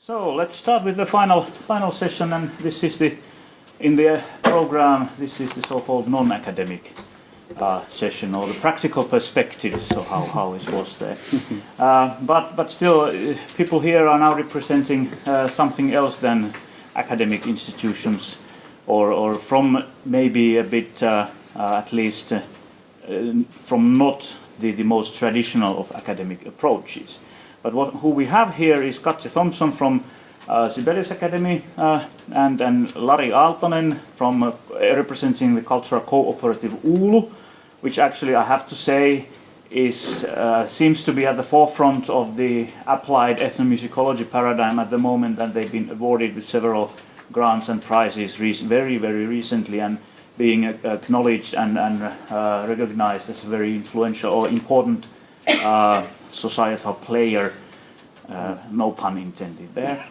So let's start with the final session, and this is in the program. This is the so-called non-academic session, or the practical perspectives. So how it was there, but still, people here are now representing something else than academic institutions, or from maybe a bit at least from not the most traditional of academic approaches. But who we have here is Katja Thomson from Sibelius Academy and Lari Aaltonen from representing the cultural cooperative Oulu, which actually I have to say is seems to be at the forefront of the applied ethnomusicology paradigm at the moment, and they've been awarded with several grants and prizes very recently, and being acknowledged and recognized as a very influential or important societal player, no pun intended there,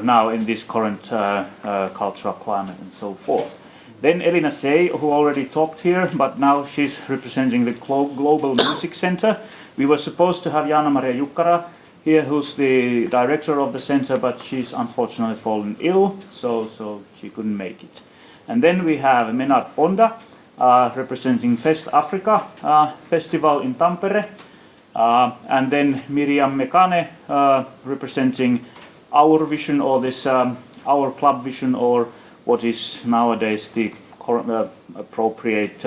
now in this current cultural climate and so forth. Then Elina Seye, who already talked here, but now she's representing the Global Music Center. We were supposed to have Jaana-Maria Jukkara here, who's the director of the center, but she's unfortunately fallen ill, so she couldn't make it. And then we have Menard Mponda, representing Fest Africa festival in Tampere, and then Miriam Mekhane, representing our vision, or this our club vision, or what is nowadays the appropriate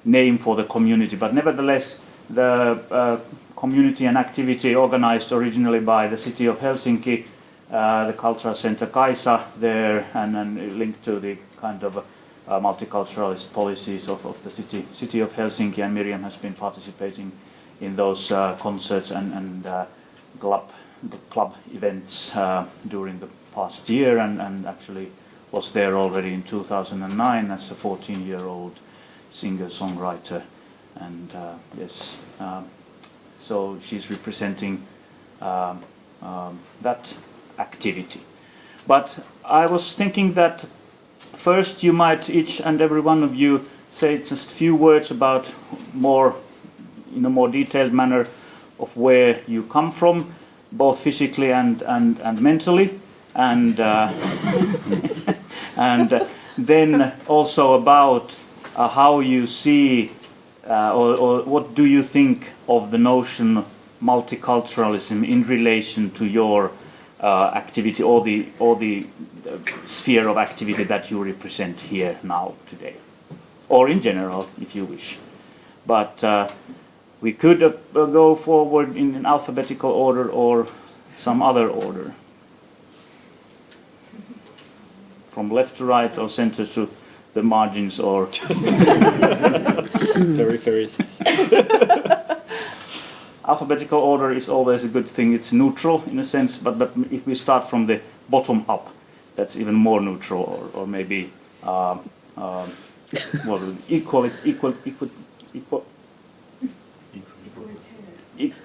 name for the community. But nevertheless, the community and activity organized originally by the city of Helsinki, the cultural center Kaisa there, and linked to the kind of multiculturalist policies of the city of Helsinki, and Miriam has been participating in those concerts and club events during the past year, and actually was there already in 2009 as a 14-year-old singer-songwriter, and yes, so she's representing that activity. But I was thinking that first you might each and every one of you say just a few words about in a more detailed manner of where you come from, both physically and mentally, and and then also about how you see or what do you think of the notion multiculturalism in relation to your activity, or the sphere of activity that you represent here now today, or in general, if you wish. But we could go forward in an alphabetical order or some other order, from left to right, or center to the margins, or peripheries. Alphabetical order is always a good thing. It's neutral in a sense, but if we start from the bottom up, that's even more neutral, or maybe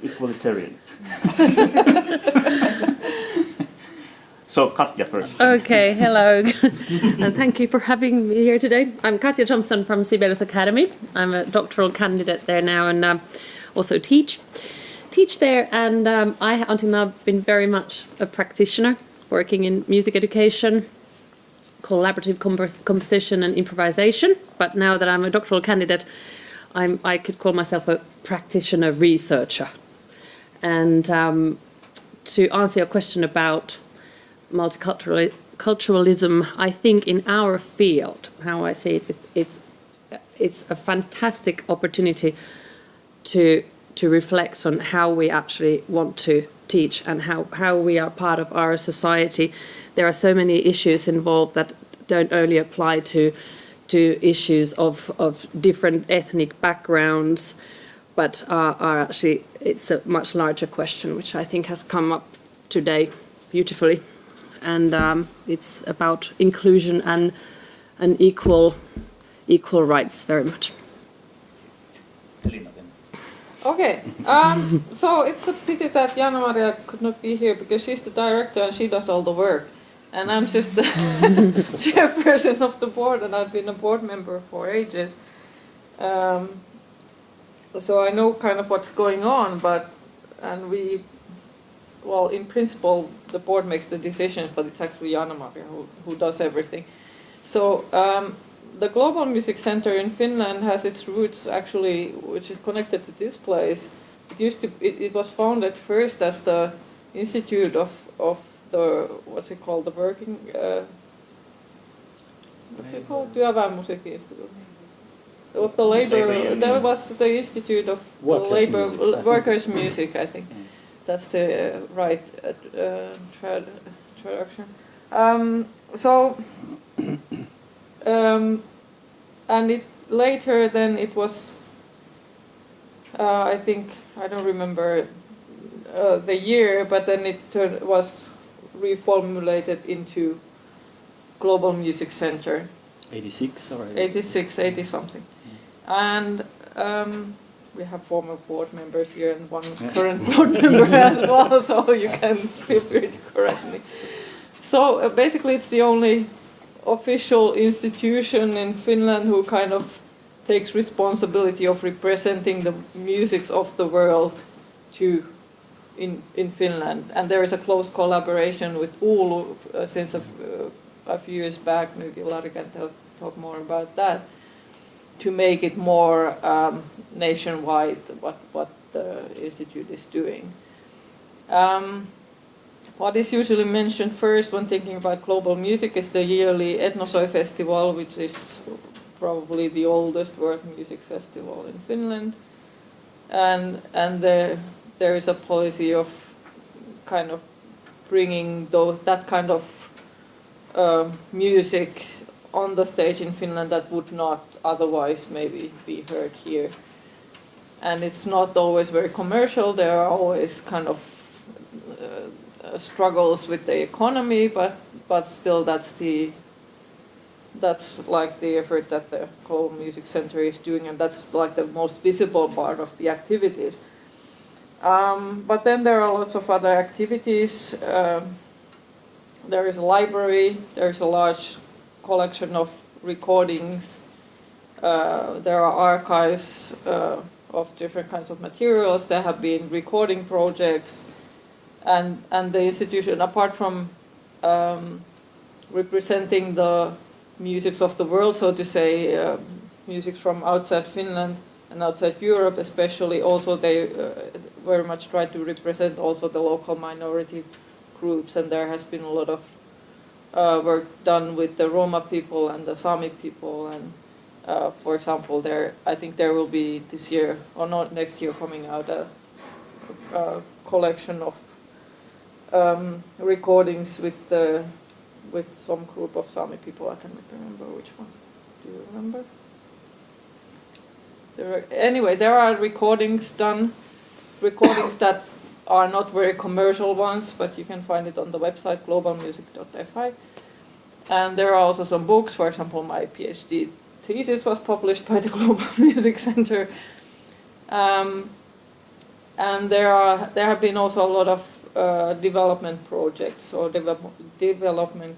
equalitarian. So Katja first. Okay, hello, and thank you for having me here today. I'm Katja Thomson from Sibelius Academy. I'm a doctoral candidate there now, and also teach there. And I, until now, been very much a practitioner, working in music education, collaborative composition and improvisation. But now that I'm a doctoral candidate, I could call myself a practitioner researcher. And to answer your question about multiculturalism, I think in our field, how I see it, it's a fantastic opportunity to reflect on how we actually want to teach and how we are part of our society. There are so many issues involved that don't only apply to issues of different ethnic backgrounds, but are actually, it's a much larger question, which I think has come up today beautifully. And it's about inclusion and equal rights very much. Elina, then. Okay, so it's a pity that Jaana-Maria could not be here because she's the director and she does all the work. And I'm just the chairperson of the board, and I've been a board member for ages. So I know kind of what's going on, and we well, in principle, the board makes the decisions, but it's actually Jana-Maria who does everything. So the Global Music Center in Finland has its roots actually, which is connected to this place. It was founded first as the Institute of the, what's it called, the working, what's it called, Työväenmusiikki-institute. Of the labor, there was the Institute of Workers' Music, I think. That's the right traduction. And it later then it was, I think, I don't remember the year, but then it was reformulated into Global Music Center. 86 or 80 something. And we have former board members here and one current board member as well, so you can feel free to correct me. So basically it's the only official institution in Finland who kind of takes responsibility of representing the musics of the world in Finland. And there is a close collaboration with Oulu since a few years back. Maybe Lari can talk more about that, to make it more nationwide what the institute is doing. What is usually mentioned first when thinking about global music is the yearly Etnosoi Festival, which is probably the oldest world music festival in Finland, and there is a policy of kind of bringing that kind of music on the stage in Finland that would not otherwise maybe be heard here. And it's not always very commercial. There are always kind of struggles with the economy, but still that's like the effort that the Global Music Center is doing, and that's like the most visible part of the activities. But then there are lots of other activities. There is a library. There is a large collection of recordings. There are archives of different kinds of materials. There have been recording projects, and the institution, apart from representing the musics of the world, so to say, music from outside Finland and outside Europe especially, also they very much try to represent also the local minority groups, and there has been a lot of work done with the Roma people and the Sami people, and for example, I think there will be this year or not next year coming out a collection of recordings with some group of Sami people. I can't remember which one. Do you remember? Anyway, there are recordings that are not very commercial ones, but you can find it on the website globalmusic.fi. And there are also some books. For example, my PhD thesis was published by the Global Music Center. And there have been also a lot of development projects or development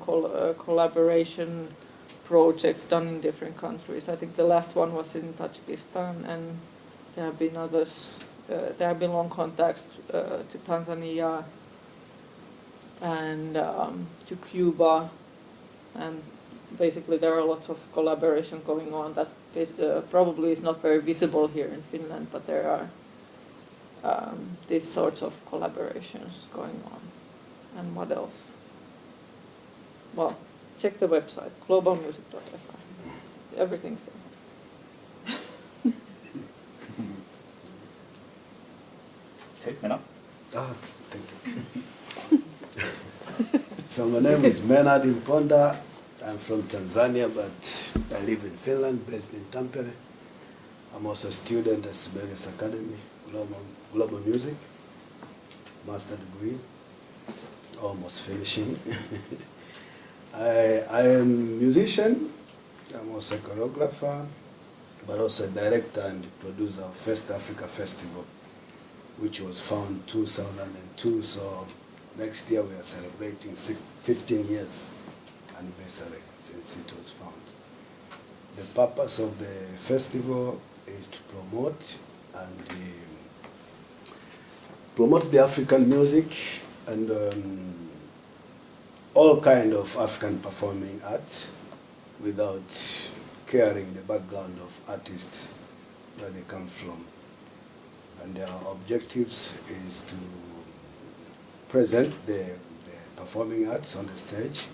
collaboration projects done in different countries. I think the last one was in Tajikistan, and there have been others. There have been long contacts to Tanzania and to Cuba, and basically there are lots of collaboration going on that probably is not very visible here in Finland, but there are these sorts of collaborations going on. And what else? Well, check the website, globalmusic.fi. Everything's there. Okay, Menard. Thank you. So my name is Menard Mponda. I'm from Tanzania, but I live in Finland, based in Tampere. I'm also a student at Sibelius Academy, Global Music, master degree, almost finishing. I am a musician. I'm also a choreographer, but also a director and producer of First Africa Festival, which was founded 2002. So next year we are celebrating 15 years anniversary since it was founded. The purpose of the festival is to promote the African music and all kind of African performing arts without caring the background of artists, where they come from. And their objectives is to present the performing arts on the stage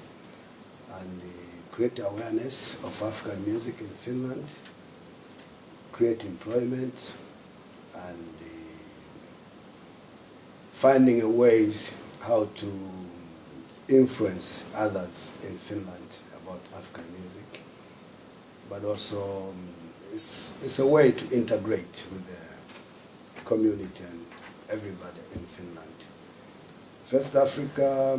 and create awareness of African music in Finland, create employment, and finding ways how to influence others in Finland about African music, but also it's a way to integrate with the community and everybody in Finland. First Africa,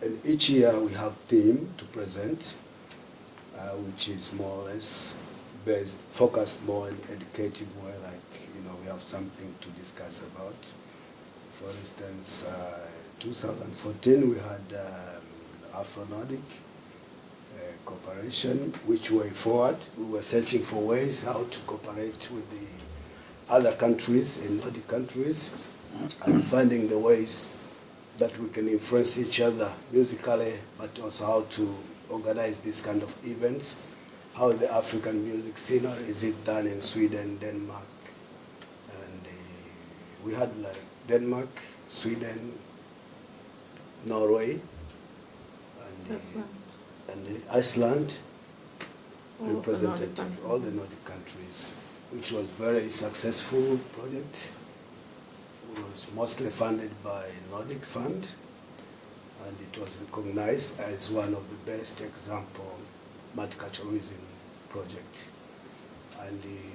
and each year we have theme to present, which is more or less focused more in educative way, like, we have something to discuss about. For instance, 2014 we had Afro-Nordic cooperation, which way forward. We were searching for ways how to cooperate with the other countries, in Nordic countries, and finding the ways that we can influence each other musically, but also how to organize this kind of events, how the African music scene, or is it done in Sweden, Denmark, and we had like Denmark, Sweden, Norway, and Iceland representative, all the Nordic countries, which was very successful project. It was mostly funded by Nordic Fund, and it was recognized as one of the best example multiculturalism project. And in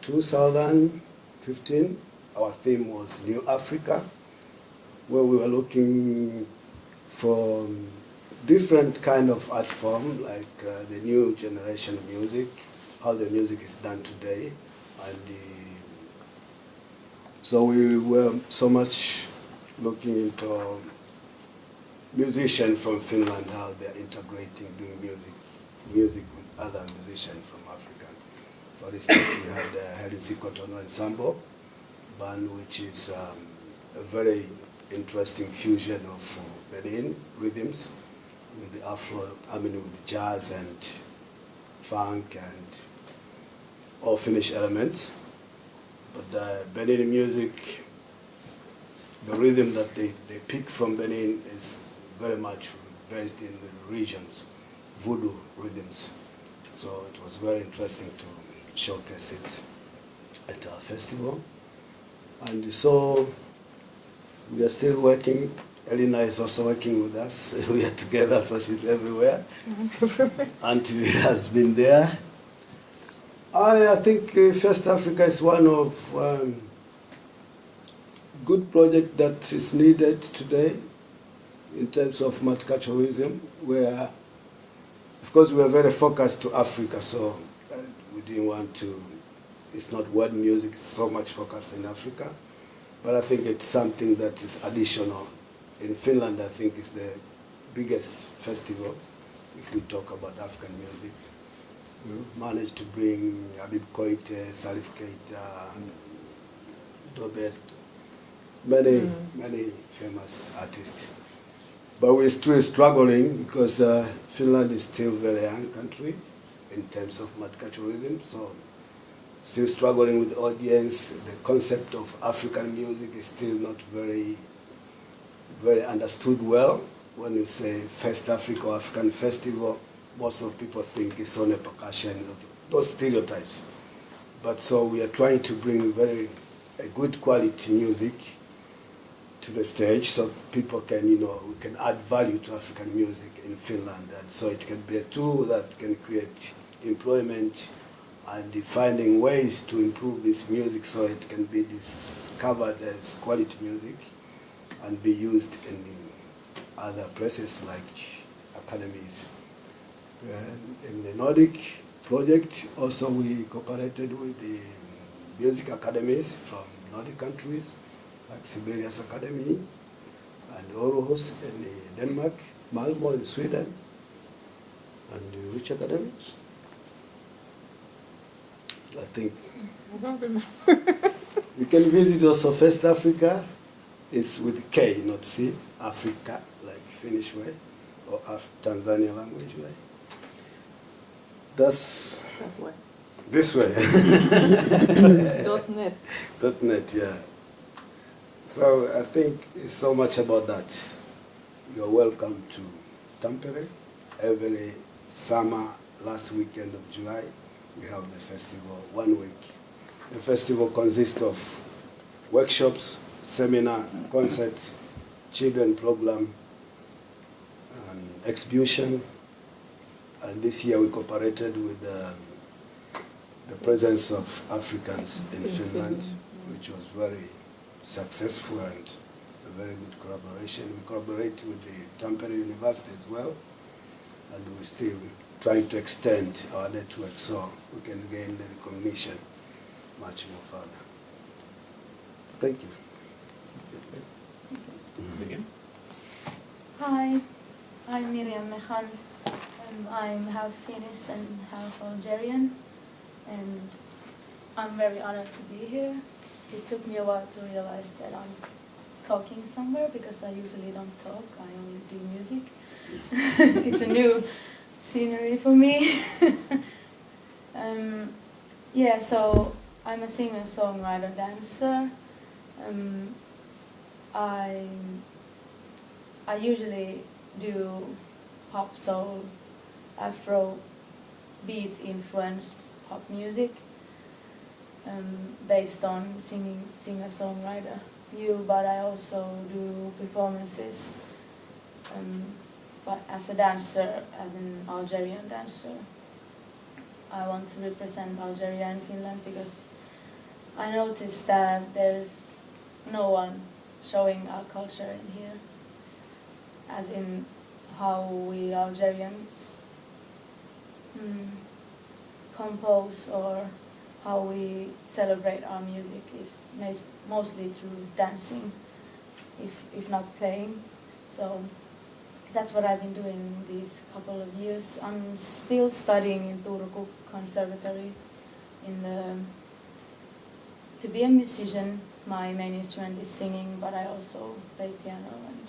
2015, our theme was New Africa, where we were looking for different kind of art form, like the new generation of music, how the music is done today. And so we were so much looking into musicians from Finland, how they're integrating, doing music with other musicians from Africa. For instance, we had the Helsinki Kotono Ensemble band, which is a very interesting fusion of Benin rhythms with the with jazz and funk and all Finnish elements. But the Benin music, the rhythm that they pick from Benin is very much based in the regions, voodoo rhythms. So it was very interesting to showcase it at our festival. And so we are still working. Elina is also working with us. We are together, so she's everywhere. Antti-Ville has been there. I think First Africa is one of good project that is needed today in terms of multiculturalism, where, of course, we are very focused to Africa, so we didn't want to, it's not world music, it's so much focused in Africa, but I think it's something that is additional. In Finland, I think it's the biggest festival, if we talk about African music. We managed to bring Habib Koite, Salif Keita, Dobet, many famous artists. But we're still struggling because Finland is still a very young country in terms of multiculturalism, so still struggling with the audience. The concept of African music is still not very understood well. When you say First Africa or African Festival, most of people think it's only percussion, those stereotypes. But so we are trying to bring a good quality music to the stage so people can, we can add value to African music in Finland. And so it can be a tool that can create employment and finding ways to improve this music so it can be discovered as quality music and be used in other places like academies. In the Nordic project, also we cooperated with the music academies from Nordic countries, like Sibelius Academy and Aarhus in Denmark, Malmö in Sweden, and which academy? I think I don't remember. we can visit also First Africa It's with K, not C. Africa, like Finnish way, or Tanzania language way. That's That way. this way. .net. .net, yeah. So I think it's so much about that. You're welcome to Tampere. Every summer, last weekend of July, we have the festival, 1 week. The festival consists of workshops, seminar, concerts, children program, and exhibition. And this year we cooperated with the presence of Africans in Finland, which was very successful and a very good collaboration. We collaborate with the Tampere University as well, and we're still trying to extend our network so we can gain the recognition much more further. Thank you. Hi, I'm Miriam Mekhane. I'm half Finnish and half Algerian, and I'm very honored to be here. It took me a while to realize that I'm talking somewhere because I usually don't talk, I only do music. It's a new scenery for me. Yeah, so I'm a singer, songwriter, dancer. I usually do pop, soul, Afro beat influenced pop music, based on singer-songwriter view, but I also do performances, but as a dancer, as an Algerian dancer. I want to represent Algeria and Finland because I noticed that there's no one showing our culture in here, as in how we Algerians compose or how we celebrate our music is mostly through dancing, if not playing. So that's what I've been doing these couple of years. I'm still studying in Turku Conservatory to be a musician. My main instrument is singing, but I also play piano and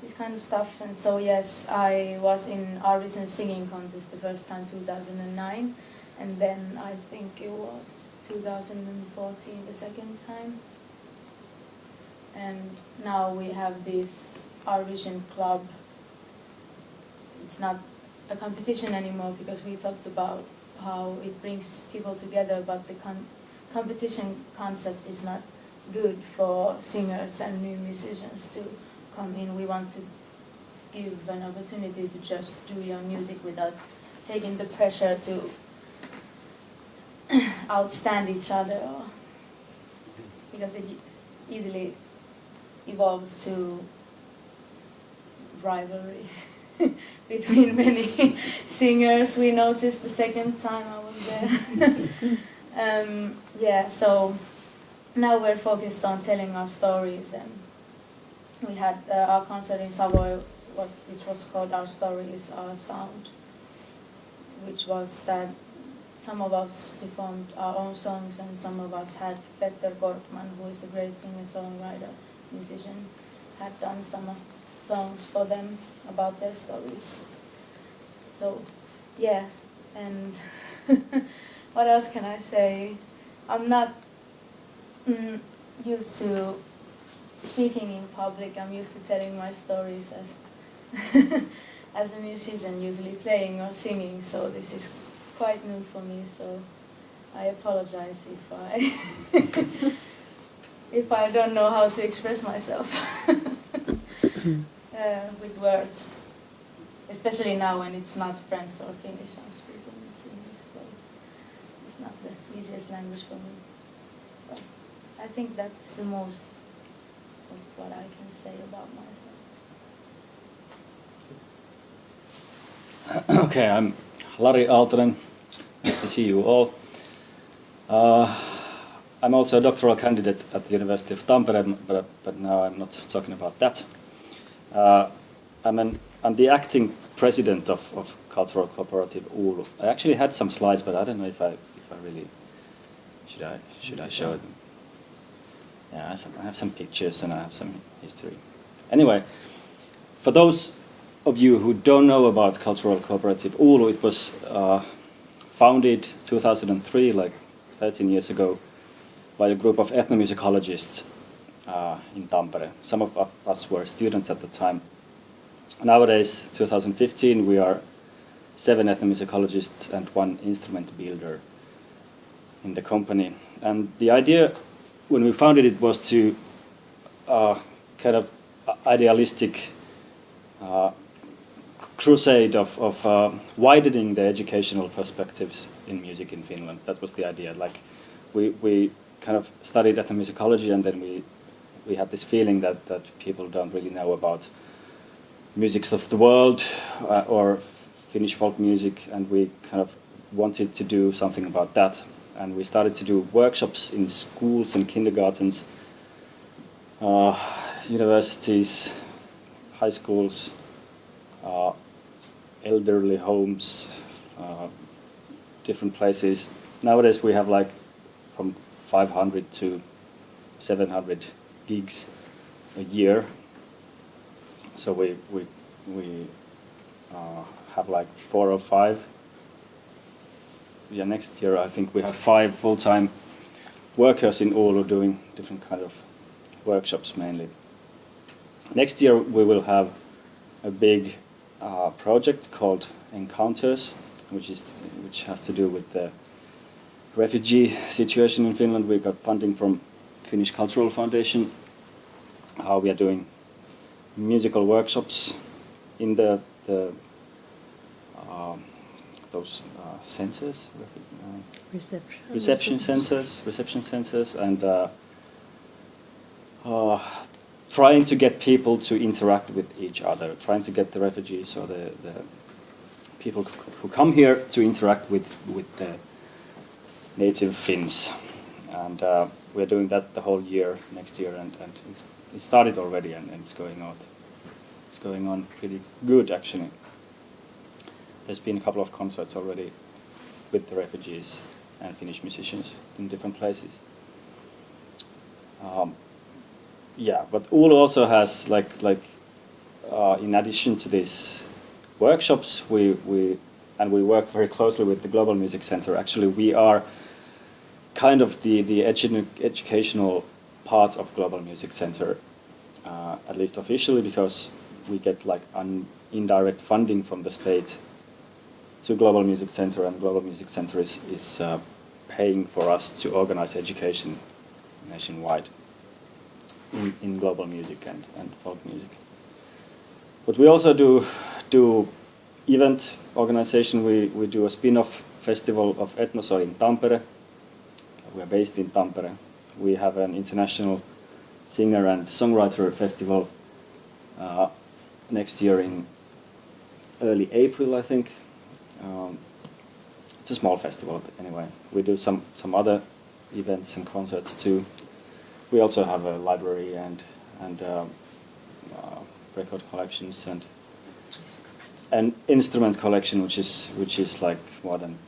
this kind of stuff. And so yes, I was in Arvidsjaur singing contest the first time 2009, and then I think it was 2014 the second time. And now we have this Arvidsjaur club. It's not a competition anymore because we talked about how it brings people together, but the competition concept is not good for singers and new musicians to come in. We want to give an opportunity to just do your music without taking the pressure to outstand each other, because it easily evolves to rivalry between many singers. We noticed the second time I was there. Yeah, so now we're focused on telling our stories, and we had our concert in Savoy, which was called Our Story is Our Sound, which was that some of us performed our own songs and some of us had Petter Kortman, who is a great singer-songwriter, musician, had done some songs for them about their stories. So, yeah, and what else can I say? I'm not used to speaking in public. I'm used to telling my stories as as a musician, usually playing or singing, so this is quite new for me, so I apologize if I don't know how to express myself with words, especially now when it's not French or Finnish I'm speaking and singing, so it's not the easiest language for me. But I think that's the most of what I can say about myself. Okay, I'm Lari, Aaltonen. Nice to see you all. I'm also a doctoral candidate at the University of Tampere, but now I'm not talking about that. I'm the acting president of Cultural Cooperative Oulu. I actually had some slides, but I don't know if I really should I show them. Yeah, I have some pictures and I have some history. Anyway, for those of you who don't know about Cultural Cooperative Oulu, it was founded 2003, like 13 years ago, by a group of ethnomusicologists in Tampere. Some of us were students at the time. Nowadays, 2015, we are 7 ethnomusicologists and 1 instrument builder in the company. And the idea when we founded it was to kind of idealistic crusade of widening the educational perspectives in music in Finland. That was the idea. Like we kind of studied ethnomusicology, and then we had this feeling that people don't really know about musics of the world or Finnish folk music, and we kind of wanted to do something about that. And we started to do workshops in schools and kindergartens, universities, high schools, elderly homes, different places. Nowadays we have like from 500 to 700 gigs a year. So we have like 4 or 5. Yeah, next year I think we have 5 full-time workers in Oulu doing different kind of workshops mainly. Next year we will have a big project called Encounters, which has to do with the refugee situation in Finland. We got funding from Finnish Cultural Foundation. We are doing musical workshops in those centers, reception centers, and trying to get people to interact with each other, trying to get the refugees or the people who come here to interact with the native Finns. And we're doing that the whole year, next year, and it started already, and it's going on. It's going on pretty good, actually. There's been a couple of concerts already with the refugees and Finnish musicians in different places. Yeah, but Oulu also has in addition to these workshops, we work very closely with the Global Music Center. Actually, we are kind of the educational part of Global Music Center, at least officially, because we get like indirect funding from the state to Global Music Center, and Global Music Center is paying for us to organize education nationwide in global music and folk music. But we also do event organization. We do a spin-off festival of Etnosoy in Tampere. We are based in Tampere. We have an international singer and songwriter festival next year in early April, I think. It's a small festival, but anyway, we do some other events and concerts too. We also have a library and record collections and an instrument collection, which is like more than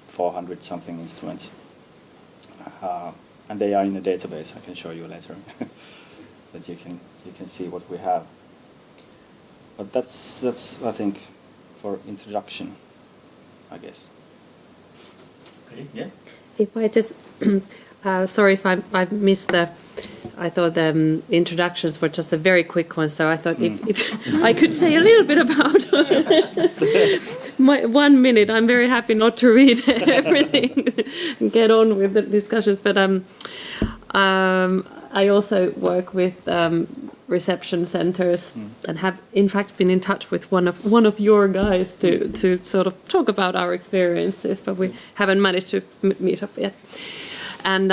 400 something instruments, and they are in a database. I can show you later, that you can see what we have. But that's I think for introduction, I guess. Okay, yeah. If I just, sorry if I missed I thought the introductions were just a very quick one, so I thought if I could say a little bit about my 1 minute, I'm very happy not to read everything and get on with the discussions, but I also work with reception centers and have in fact been in touch with one of your guys to sort of talk about our experiences, but we haven't managed to meet up yet. And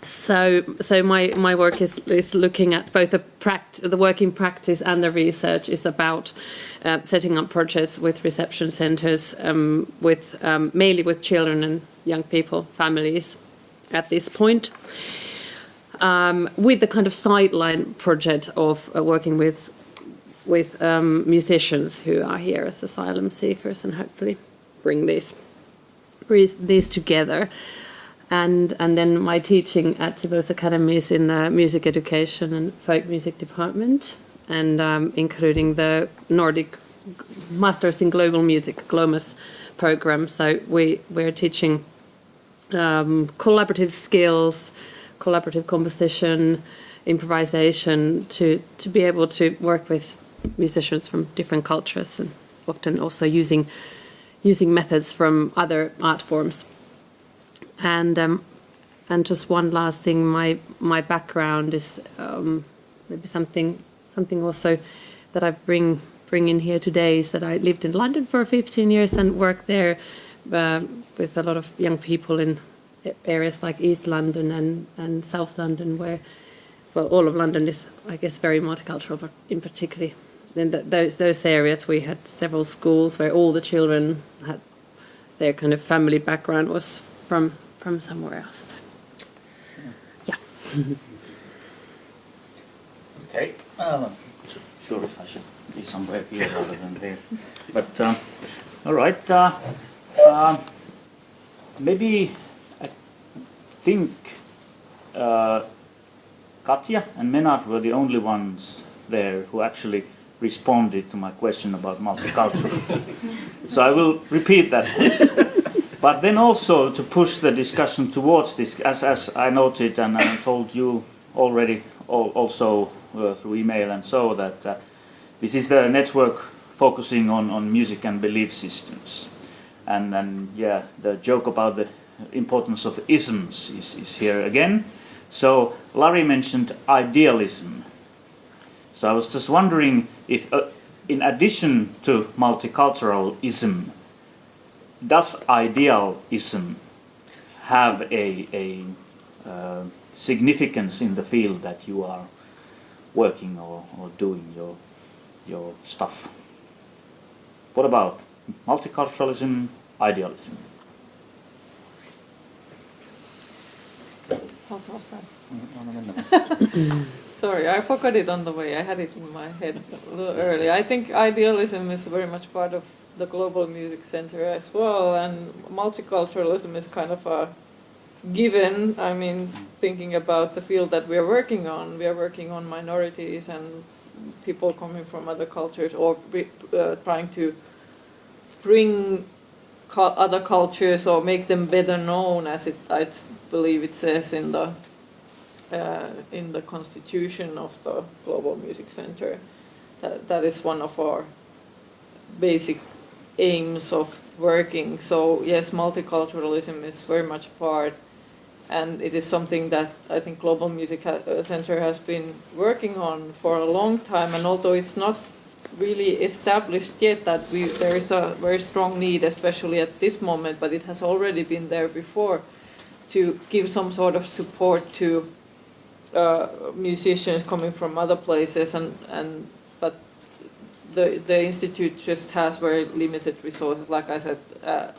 so my work is looking at both the working practice and the research is about setting up projects with reception centers mainly with children and young people, families at this point. With the kind of sideline project of working with musicians who are here as asylum seekers, and hopefully bring these together. And then my teaching at both academies in the music education and folk music department, and including the Nordic Masters in Global Music, UskoMus program. So we're teaching collaborative skills, collaborative composition, improvisation, to be able to work with musicians from different cultures, and often also using methods from other art forms. And just one last thing, my background is maybe something also that I bring in here today is that I lived in London for 15 years and worked there with a lot of young people in areas like East London and South London, where, well, all of London is, I guess, very multicultural, but in particular in those areas we had several schools where all the children had their kind of family background was from somewhere else. Yeah. Okay. Sure if I should be somewhere here rather than there. But all right. Maybe I think Katja and Menard were the only ones there who actually responded to my question about multicultural. So I will repeat that. But then also to push the discussion towards this, as I noted and I told you already also through email and so, that this is the network focusing on music and belief systems. And yeah, the joke about the importance of isms is here again. So Lari mentioned idealism. So I was just wondering if, in addition to multiculturalism, does idealism have a significance in the field that you are working or doing your stuff? What about multiculturalism, idealism? Sorry, I forgot it on the way. I had it in my head a little early. I think idealism is very much part of the Global Music Center as well, and multiculturalism is kind of a given. I mean, thinking about the field that we are working on minorities and people coming from other cultures, or trying to bring other cultures or make them better known, as I believe it says in the constitution of the Global Music Center. That is one of our basic aims of working. So yes, multiculturalism is very much part, and it is something that I think Global Music Center has been working on for a long time. And although it's not really established yet that there is a very strong need, especially at this moment, but it has already been there before, to give some sort of support to musicians coming from other places, but the institute just has very limited resources. Like I said,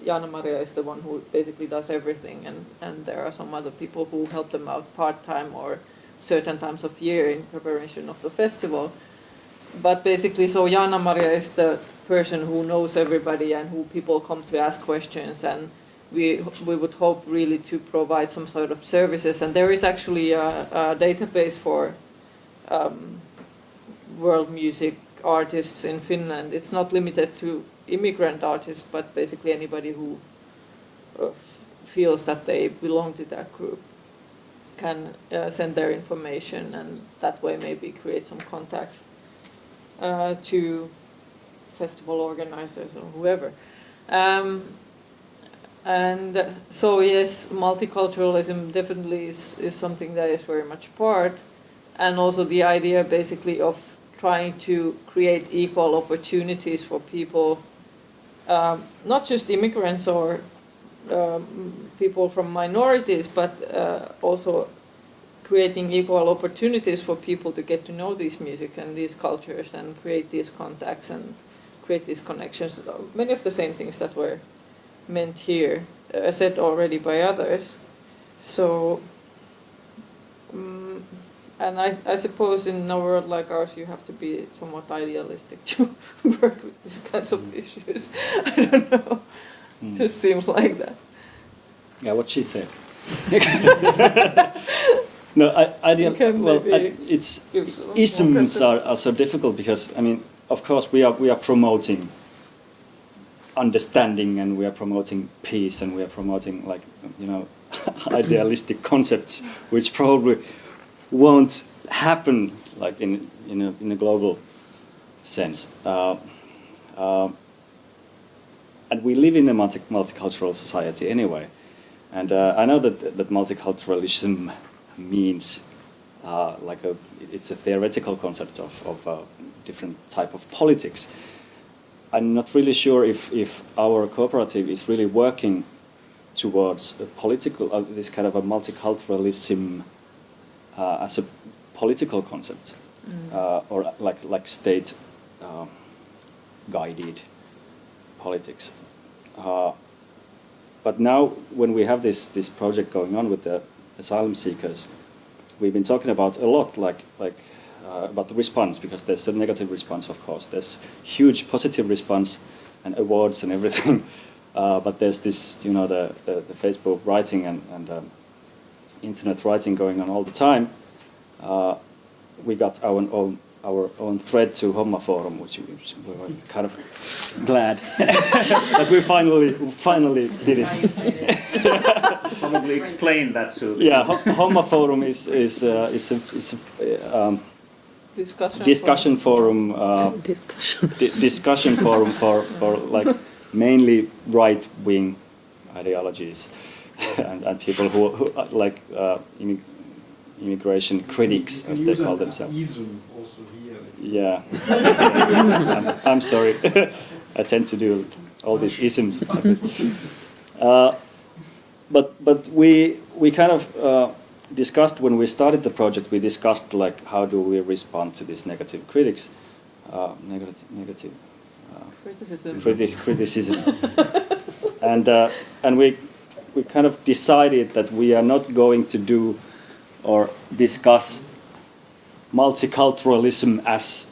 Jaana-Maria is the one who basically does everything, and there are some other people who help them out part-time or certain times of year in preparation of the festival. But basically, so Jaana-Maria is the person who knows everybody and who people come to ask questions, and we would hope really to provide some sort of services. And there is actually a database for world music artists in Finland. It's not limited to immigrant artists, but basically anybody who feels that they belong to that group can send their information, and that way maybe create some contacts to festival organizers or whoever. And so yes, multiculturalism definitely is something that is very much part, and also the idea basically of trying to create equal opportunities for people, not just immigrants or people from minorities, but also creating equal opportunities for people to get to know this music and these cultures and create these contacts and create these connections. Many of the same things that were meant here, said already by others. So, and I suppose in a world like ours you have to be somewhat idealistic to work with these kinds of issues. I don't know. Just seems like that. Yeah, what she said. No, ideal. You can Well, maybe it's give some more isms present- are so difficult because I mean, of course, we are promoting understanding and we are promoting peace and we are promoting like idealistic concepts which probably won't happen like in a global sense. And we live in a multicultural society anyway. And I know that multiculturalism means it's a theoretical concept of a different type of politics. I'm not really sure if our cooperative is really working towards a political, this kind of a multiculturalism as a political concept, or like state guided politics. But now, when we have this project going on with the asylum seekers, we've been talking about a lot, about the response, because there's a negative response, of course. There's huge positive response and awards and everything, but there's this, the Facebook writing and internet writing going on all the time. We got our own thread to Homma Forum, which we were kind of glad that we finally did it. Probably explain that to. Yeah, Homma Forum is a discussion forum. Discussion forum for like mainly right wing ideologies and people who like immigration critics, as they call themselves. Yeah, I'm sorry. I tend to do all these isms. But we kind of discussed when we started the project. We discussed like how do we respond to these negative critics, negative criticism, and we kind of decided that we are not going to do or discuss multiculturalism as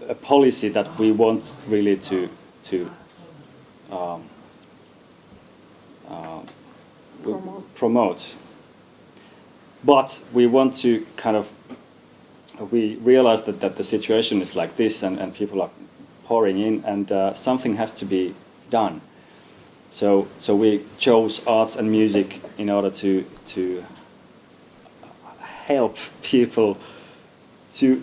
a policy that we want really to promote. But we want to kind of, we realize that the situation is like this and people are pouring in and something has to be done. So we chose arts and music in order to help people to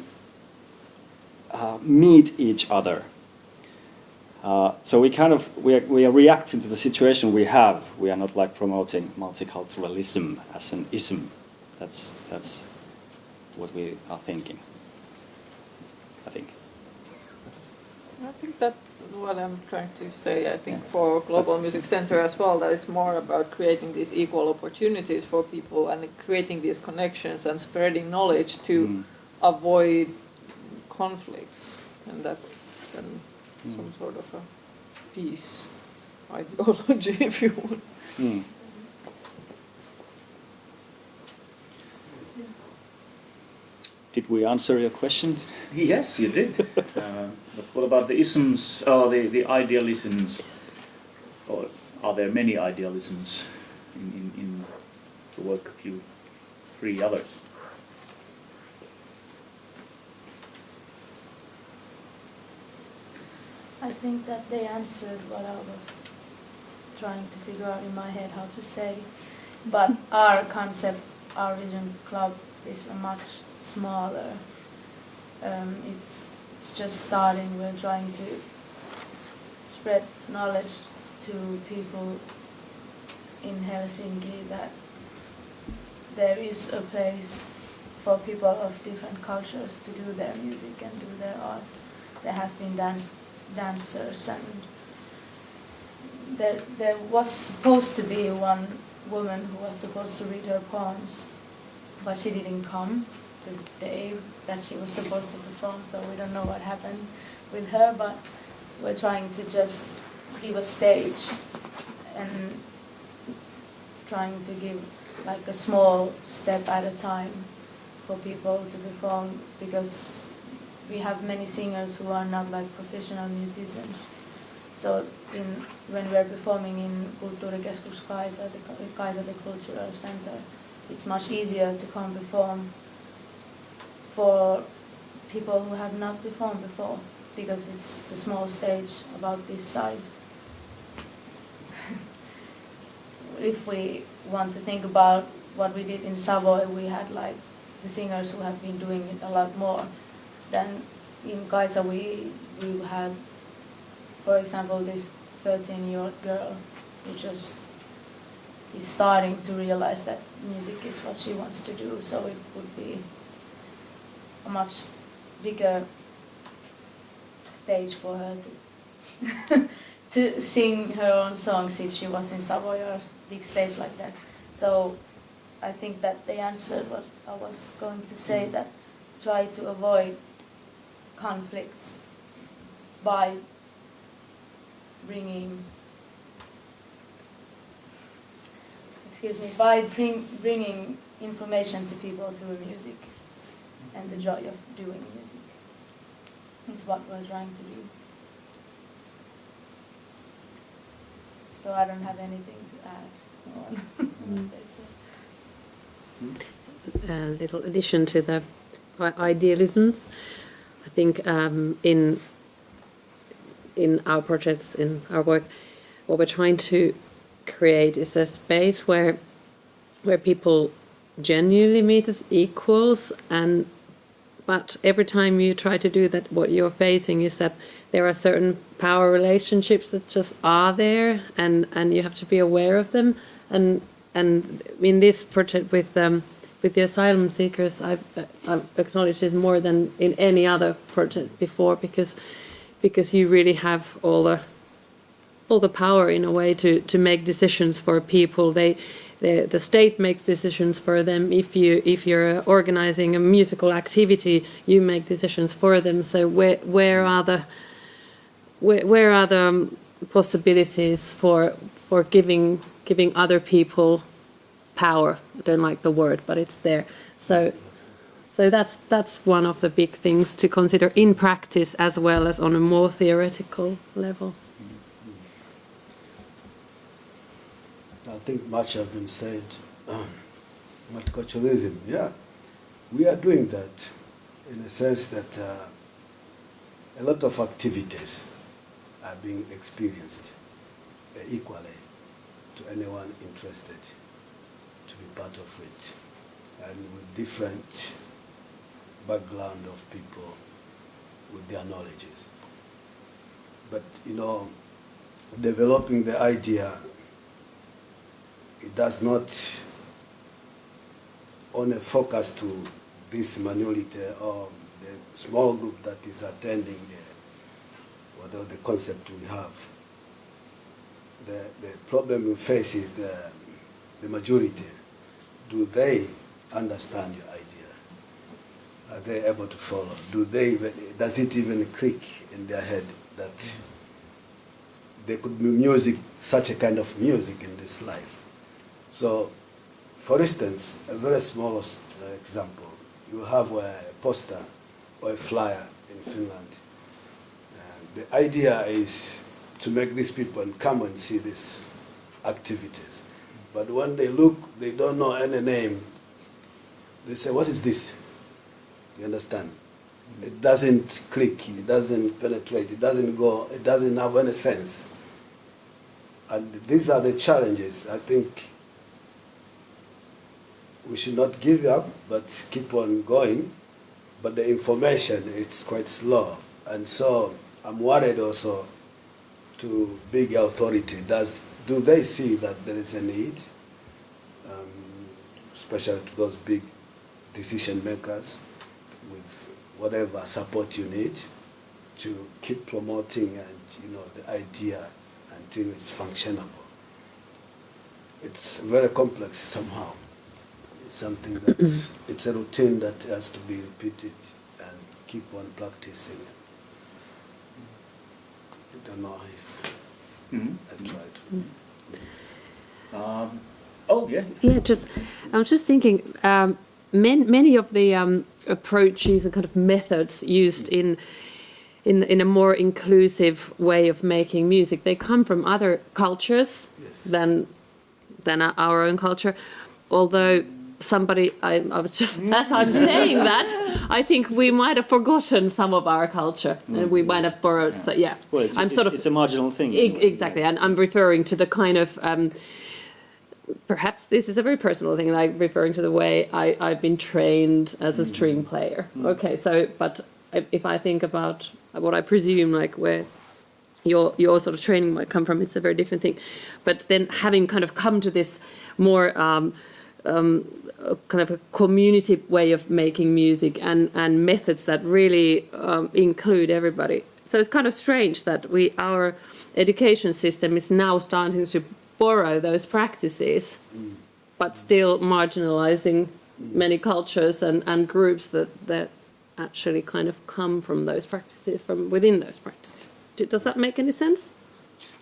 meet each other. So we are reacting to the situation we have. We are not like promoting multiculturalism as an ism. That's what we are thinking. I think that's what I'm trying to say. I think for Global Music Center as well, that it's more about creating these equal opportunities for people and creating these connections and spreading knowledge to avoid conflicts, and that's then some sort of a peace ideology, if you would. Did we answer your question? Yes, you did. But what about the isms, or the idealisms? Or are there many idealisms in the work of you three others? I think that they answered what I was trying to figure out in my head how to say. But our concept, our vision club, is a much smaller. It's just starting. We're trying to spread knowledge to people in Helsinki that there is a place for people of different cultures to do their music and do their arts. There have been dancers, and there was supposed to be one woman who was supposed to read her poems, but she didn't come the day that she was supposed to perform, so we don't know what happened with her, but we're trying to just give a stage and trying to give like a small step at a time for people to perform, because we have many singers who are not like professional musicians. So when we're performing in Kulttuurikeskus Kaisa, the cultural center, it's much easier to come perform for people who have not performed before, because it's a small stage about this size. If we want to think about what we did in Savoy, we had like the singers who have been doing it a lot more. Then in Kaisa we had, for example, this 13-year-old girl who just is starting to realize that music is what she wants to do, so it would be a much bigger stage for her to sing her own songs if she was in Savoy or a big stage like that. So I think that they answered what I was going to say, that try to avoid conflicts by bringing information to people through music, and the joy of doing music is what we're trying to do. So I don't have anything to add on what they said. A little addition to the idealisms. I think in our projects, in our work, what we're trying to create is a space where people genuinely meet as equals, but every time you try to do that, what you're facing is that there are certain power relationships that just are there, and you have to be aware of them. And in this project with the asylum seekers, I've acknowledged it more than in any other project before, because you really have all the power in a way to make decisions for people. The state makes decisions for them. If you're organizing a musical activity, you make decisions for them. So where are the possibilities for giving other people power? I don't like the word, but it's there. So that's one of the big things to consider in practice as well as on a more theoretical level. I think much has been said. Multiculturalism, yeah, we are doing that in a sense that a lot of activities are being experienced equally to anyone interested to be part of it, and with different background of people with their knowledges. But developing the idea, it does not only focus to this minority or the small group that is attending whatever the concept we have. The problem we face is the majority. Do they understand your idea? Are they able to follow? Does it even click in their head that there could be such a kind of music in this life? So, for instance, a very small example, you have a poster or a flyer in Finland. The idea is to make these people come and see these activities. But when they look, they don't know any name. They say, what is this? You understand? It doesn't click, it doesn't penetrate, it doesn't go, it doesn't have any sense. And these are the challenges. I think we should not give up, but keep on going. But the information, it's quite slow. And so I'm worried also to big authority. Do they see that there is a need, especially to those big decision makers, with whatever support you need to keep promoting the idea until it's functionable? It's very complex somehow. It's something that it's a routine that has to be repeated and keep on practicing. I don't know if I tried. Yeah, I was just thinking, many of the approaches and kind of methods used in a more inclusive way of making music. They come from other cultures than our own culture. Although I was just, as I'm saying that, I think we might have forgotten some of our culture, and we might have borrowed. So, yeah, Well, it's a marginal thing. Exactly, and I'm referring to the kind of. Perhaps this is a very personal thing, like referring to the way I've been trained as a string player. Okay, so but if I think about what I presume, like where your sort of training might come from, it's a very different thing. But then having kind of come to this more kind of a community way of making music and methods that really include everybody. So it's kind of strange that our education system is now starting to borrow those practices, but still marginalizing many cultures and groups that actually kind of come from those practices, from within those practices. Does that make any sense?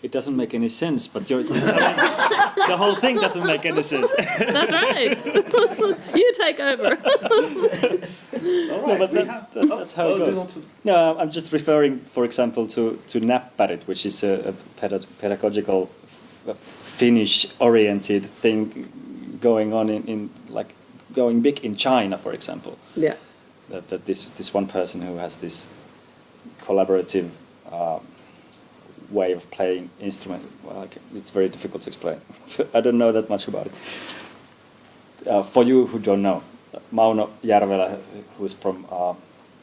It doesn't make any sense, but the whole thing doesn't make any sense. That's right. You take over. All right, No, but that's how it goes. No, I'm just referring, for example, to näppärit, which is a pedagogical Finnish-oriented thing going on in like going big in China, for example. Yeah. That this one person who has this collaborative way of playing instrument. Well, it's very difficult to explain. I don't know that much about it. For you who don't know, Mauno Järvelä, who is from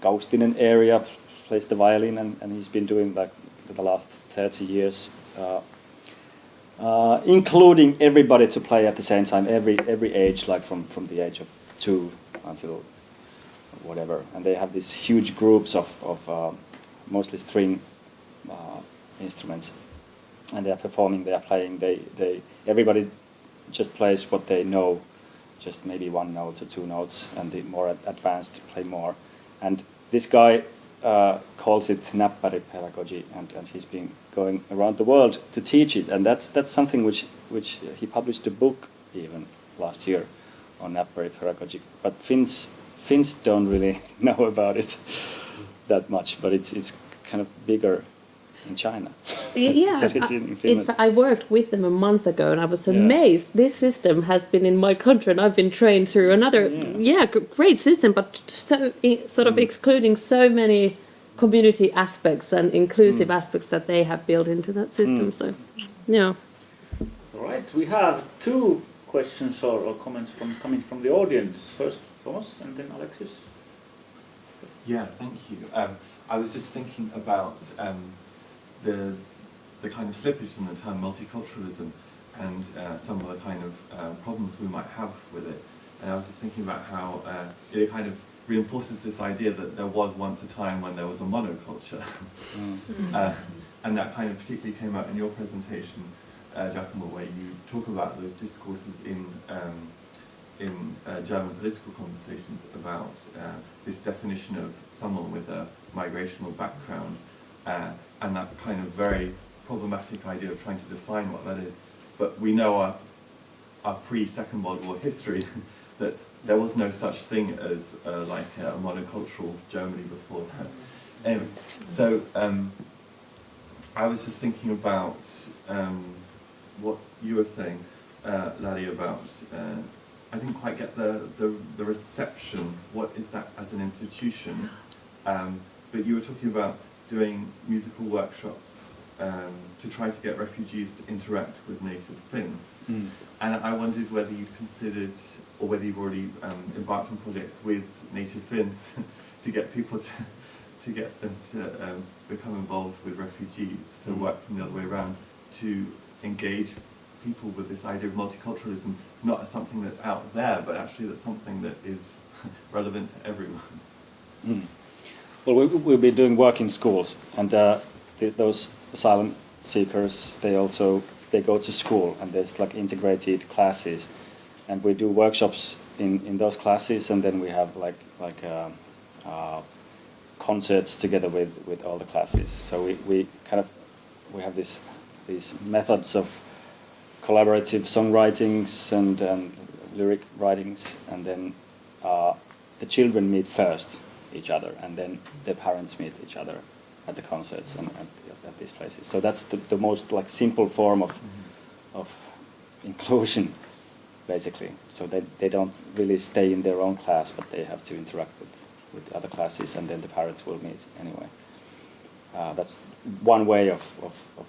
Kaustinen area, plays the violin, and he's been doing like the last 30 years, including everybody to play at the same time, every age, like from the age of 2 until whatever. And they have these huge groups of mostly string instruments, and they are performing, they are playing, everybody just plays what they know, just maybe 1 note or 2 notes, and the more advanced play more. And this guy calls it näppäri pedagogy, and he's been going around the world to teach it, and that's something which he published a book even last year on näppäri pedagogy. But Finns don't really know about it that much, but it's kind of bigger in China. Yeah, than it's in Finland. I worked with them a month ago, and I was amazed. This system has been in my country, and I've been trained through another, great system, but so sort of excluding so many community aspects and inclusive aspects that they have built into that system. So, yeah. All right, we have 2 questions or comments coming from the audience. First, Thomas, and then Alexis. Yeah, thank you. I was just thinking about the kind of slippage in the term multiculturalism and some of the kind of problems we might have with it. And I was just thinking about how it kind of reinforces this idea that there was once a time when there was a monoculture. And that kind of particularly came out in your presentation, Giacomo, where you talk about those discourses in German political conversations about this definition of someone with a migrational background and that kind of very problematic idea of trying to define what that is. But we know our pre-Second World War history that there was no such thing as like a monocultural Germany before that. Anyway, so I was just thinking about what you were saying, Lari, about I didn't quite get the reception. What is that as an institution? But you were talking about doing musical workshops to try to get refugees to interact with native Finns. And I wondered whether you'd considered, or whether you've already embarked on projects with native Finns to get people to get them to become involved with refugees, so work from the other way around, to engage people with this idea of multiculturalism, not as something that's out there, but actually that's something that is relevant to everyone. Well, we'll be doing work in schools, and those asylum seekers, they go to school, and there's like integrated classes, and we do workshops in those classes, and then we have like concerts together with all the classes. So we have these methods of collaborative songwritings and lyric writings, and then the children meet first each other, and then the parents meet each other, at the concerts and at these places. So that's the most like simple form of inclusion, basically. So they don't really stay in their own class, but they have to interact with the other classes, and then the parents will meet anyway. That's one way of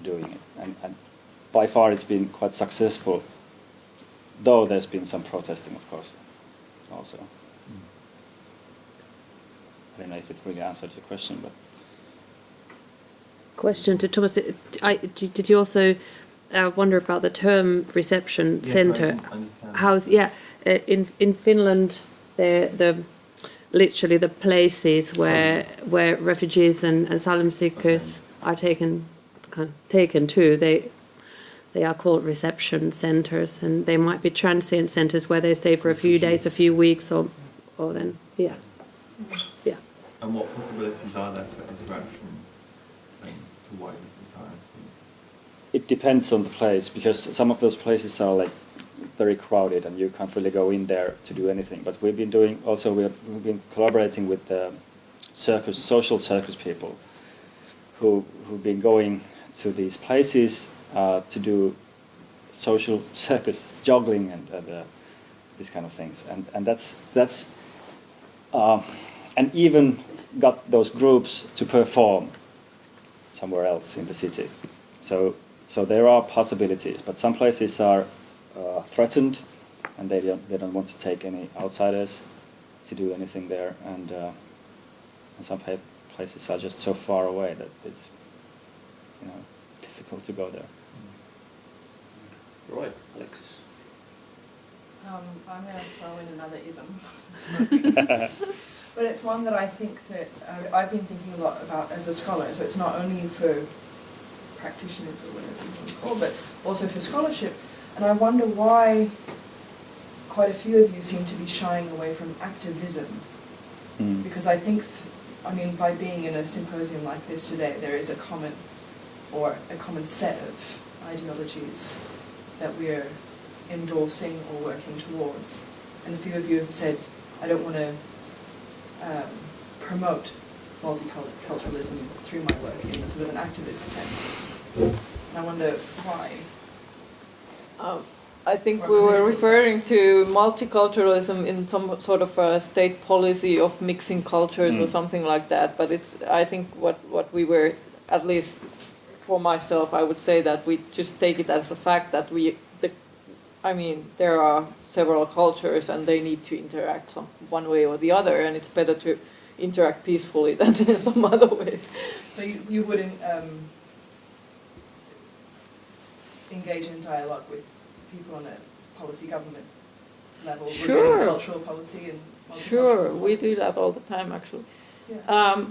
doing it, and by far it's been quite successful, though there's been some protesting, of course, also. I don't know if it really answered your question, but... Question to Thomas. Did you also wonder about the term reception Yes, centre? I didn't understand. How's in Finland, the literally the places where refugees and asylum seekers are taken to. They are called reception centres, and they might be transient centres where they stay for a few days, a few weeks, or then yeah. And what possibilities are there for interaction to wider society? It depends on the place, because some of those places are like very crowded and you can't really go in there to do anything. But we've been collaborating with the social circus people who've been going to these places to do social circus juggling and these kind of things. And that's and even got those groups to perform somewhere else in the city. So there are possibilities, but some places are threatened, and they don't want to take any outsiders to do anything there, and some places are just so far away that it's difficult to go there. Right, Alexis. I'm going to throw in another ism. But it's one that I think that I've been thinking a lot about as a scholar. So it's not only for practitioners or whatever you want to call, but also for scholarship. And I wonder why quite a few of you seem to be shying away from activism. Because I think, by being in a symposium like this today, there is a common set of ideologies that we're endorsing or working towards. And a few of you have said, I don't want to promote multiculturalism through my work in a sort of an activist sense. And I wonder why. I think we were referring to multiculturalism in some sort of a state policy of mixing cultures or something like that. But I think what we were, at least for myself, I would say that we just take it as a fact that there are several cultures and they need to interact one way or the other, and it's better to interact peacefully than in some other ways. So you wouldn't engage in dialogue with people on a policy government level regarding cultural policy and Sure, we do that all the time actually. Yeah.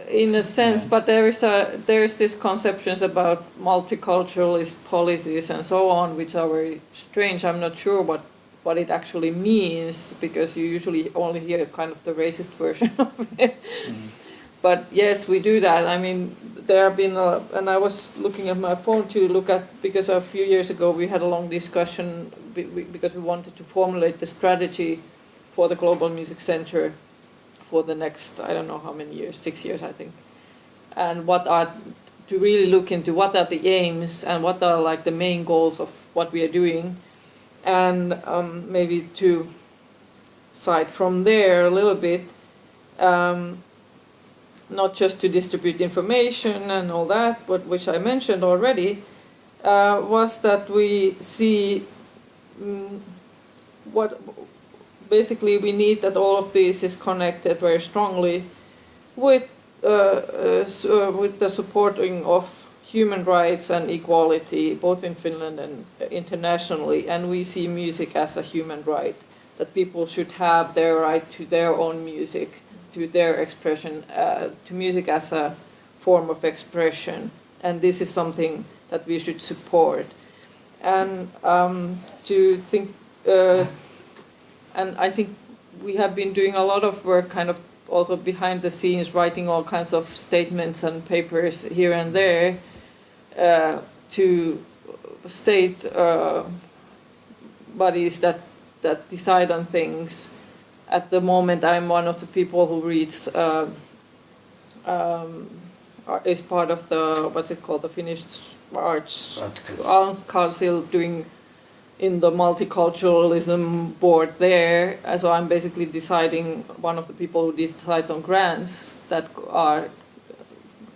In a sense, but there is this conceptions about multiculturalist policies and so on, which are very strange. I'm not sure what it actually means, because you usually only hear kind of the racist version of it. But yes, we do that. There have been, and I was looking at my phone to look at, because a few years ago we had a long discussion because we wanted to formulate the strategy for the Global Music Center for the next, I don't know how many years, 6 years I think, and to really look into what are the aims and what are like the main goals of what we are doing, and maybe to cite from there a little bit, not just to distribute information and all that, but which I mentioned already, was that we see what basically we need that all of this is connected very strongly with the supporting of human rights and equality, both in Finland and internationally. And we see music as a human right, that people should have their right to their own music, to their expression, to music as a form of expression. And this is something that we should support. And to think, and I think we have been doing a lot of work kind of also behind the scenes, writing all kinds of statements and papers here and there to state bodies that decide on things. At the moment, I'm one of the people who reads is part of the, what's it called, the Finnish Arts Council doing in the multiculturalism board there. So I'm basically deciding, one of the people who decides on grants that are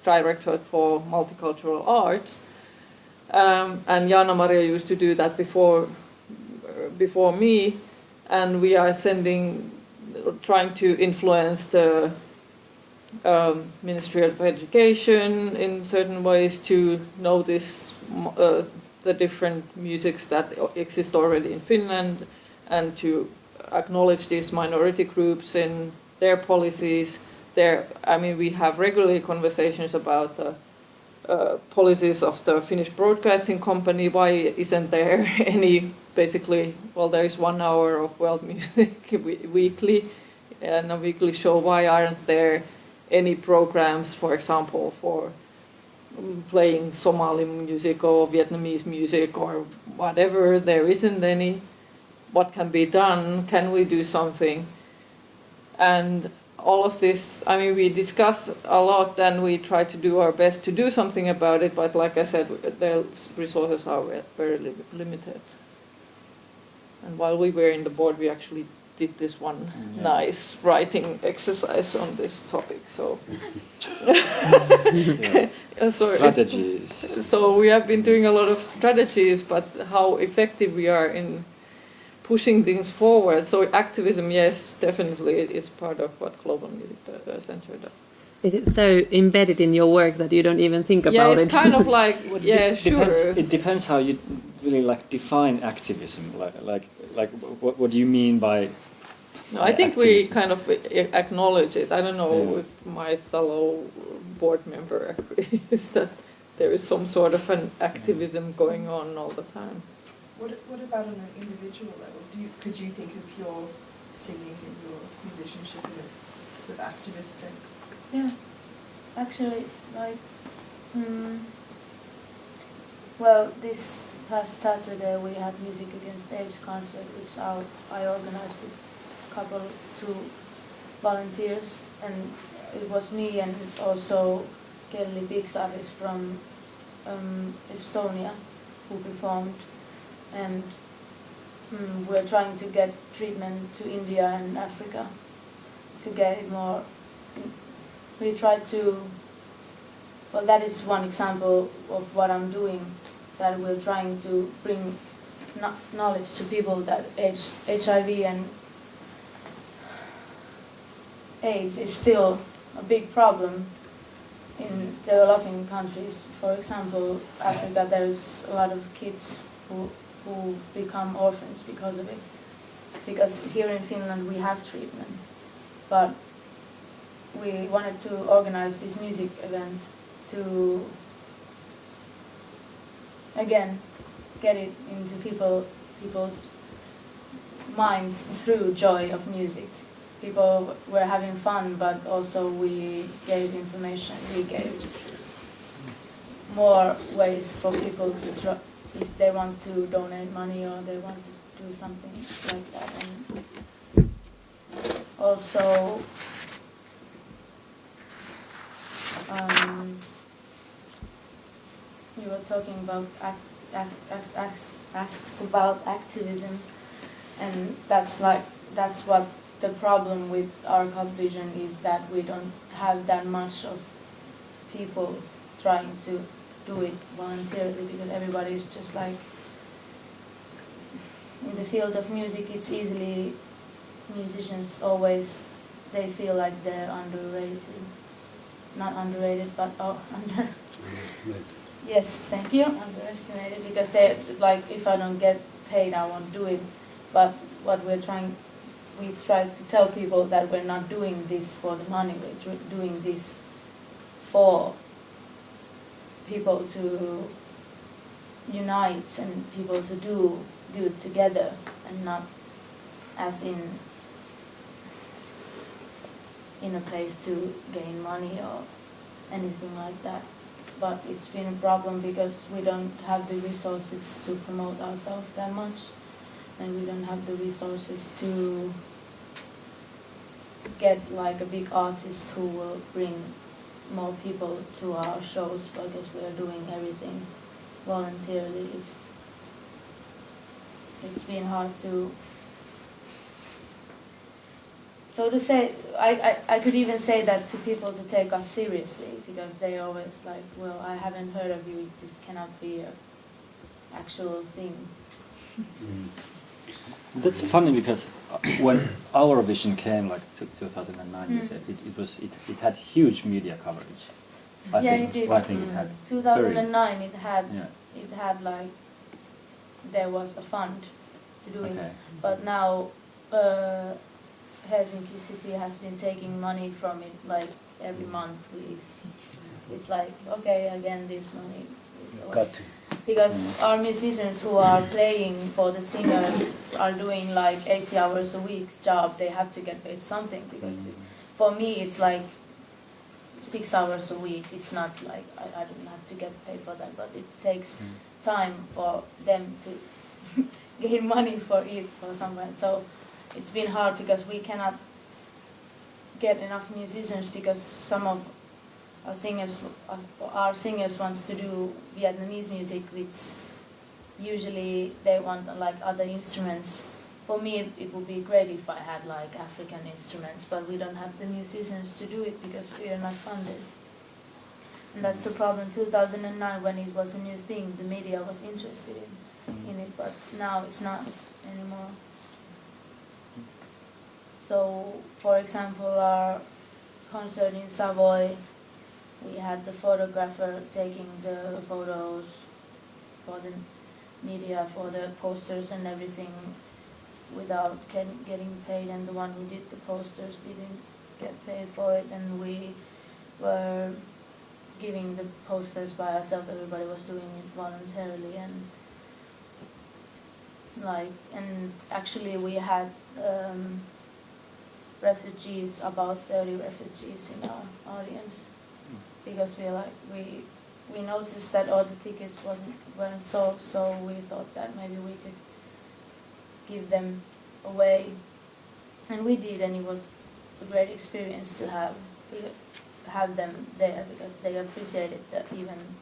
directed for multicultural arts. And Jana Maria used to do that before me, and we are trying to influence the Ministry of Education in certain ways to notice the different musics that exist already in Finland, and to acknowledge these minority groups in their policies. We have regularly conversations about the policies of the Finnish Broadcasting Company. Why isn't there any, basically, well, there is 1 hour of world music weekly, and a weekly show. Why aren't there any programs, for example, for playing Somali music or Vietnamese music or whatever? There isn't any. What can be done? Can we do something? And all of this, we discuss a lot and we try to do our best to do something about it, but like I said, the resources are very limited. And while we were in the board, we actually did this one nice writing exercise on this topic. So, strategies. So we have been doing a lot of strategies, but how effective we are in pushing things forward. So activism, yes, definitely is part of what Global Music Center does. Is it so embedded in your work that you don't even think about it? Yeah, it's kind of like, sure. It depends how you really define activism. What do you mean by? No, I think activism? we kind of acknowledge it. I don't know if my fellow board member agrees that there is some sort of an activism going on all the time. What about on an individual level? Could you think of your singing and your musicianship in a sort of activist sense? Yeah, actually, well, this past Saturday we had Music Against AIDS concert, which I organized with two volunteers, and it was me and also Kelly Bigsaris from Estonia who performed, and we're trying to get treatment to India and Africa to get it more. We try to, well, that is one example of what I'm doing, that we're trying to bring knowledge to people that HIV and AIDS is still a big problem in developing countries. For example, Africa, there's a lot of kids who become orphans because of it. Because here in Finland we have treatment, but we wanted to organize these music events to, again, get it into people's minds through joy of music. People were having fun, but also we gave information. We gave more ways for people to if they want to donate money or they want to do something like that. And also, you were talking about asked about activism, and that's what the problem with our competition is, that we don't have that much of people trying to do it voluntarily, because everybody is just like, in the field of music, it's easily, musicians always, they feel like they're underrated. Not underrated, but underestimated. Yes, thank you. Underestimated, because they're like, if I don't get paid, I won't do it. But what we've tried to tell people that we're not doing this for the money. We're doing this for people to unite and people to do good together, and not as in a place to gain money or anything like that. But it's been a problem because we don't have the resources to promote ourselves that much, and we don't have the resources to get like a big artist who will bring more people to our shows because we are doing everything voluntarily. It's been hard to, so to say, I could even say that to people to take us seriously, because they always like, well, I haven't heard of you, this cannot be a actual thing. That's funny because when our vision came, like 2009, you said it had huge media coverage. I think it had 2009 very, it had like, there was a fund to do it, okay. but now Helsinki city has been taking money from it like every month. It's like, okay, again this money is Cutting. because our musicians who are playing for the singers are doing like 80 hours a week job. They have to get paid something, because for me it's like 6 hours a week. It's not like I don't have to get paid for that, but it takes time for them to gain money for it for someone. So it's been hard because we cannot get enough musicians, because some of our singers wants to do Vietnamese music, which usually they want like other instruments. For me, it would be great if I had like African instruments, but we don't have the musicians to do it because we are not funded. And that's the problem. 2009, when it was a new thing, the media was interested in it, but now it's not anymore. So, for example, our concert in Savoy, we had the photographer taking the photos for the media, for the posters and everything, without getting paid, and the one who did the posters didn't get paid for it, and we were giving the posters by ourselves. Everybody was doing it voluntarily, and actually we had refugees, about 30 refugees in our audience, because we noticed that all the tickets weren't sold, so we thought that maybe we could give them away, and we did, and it was a great experience to have them there, because they appreciated that even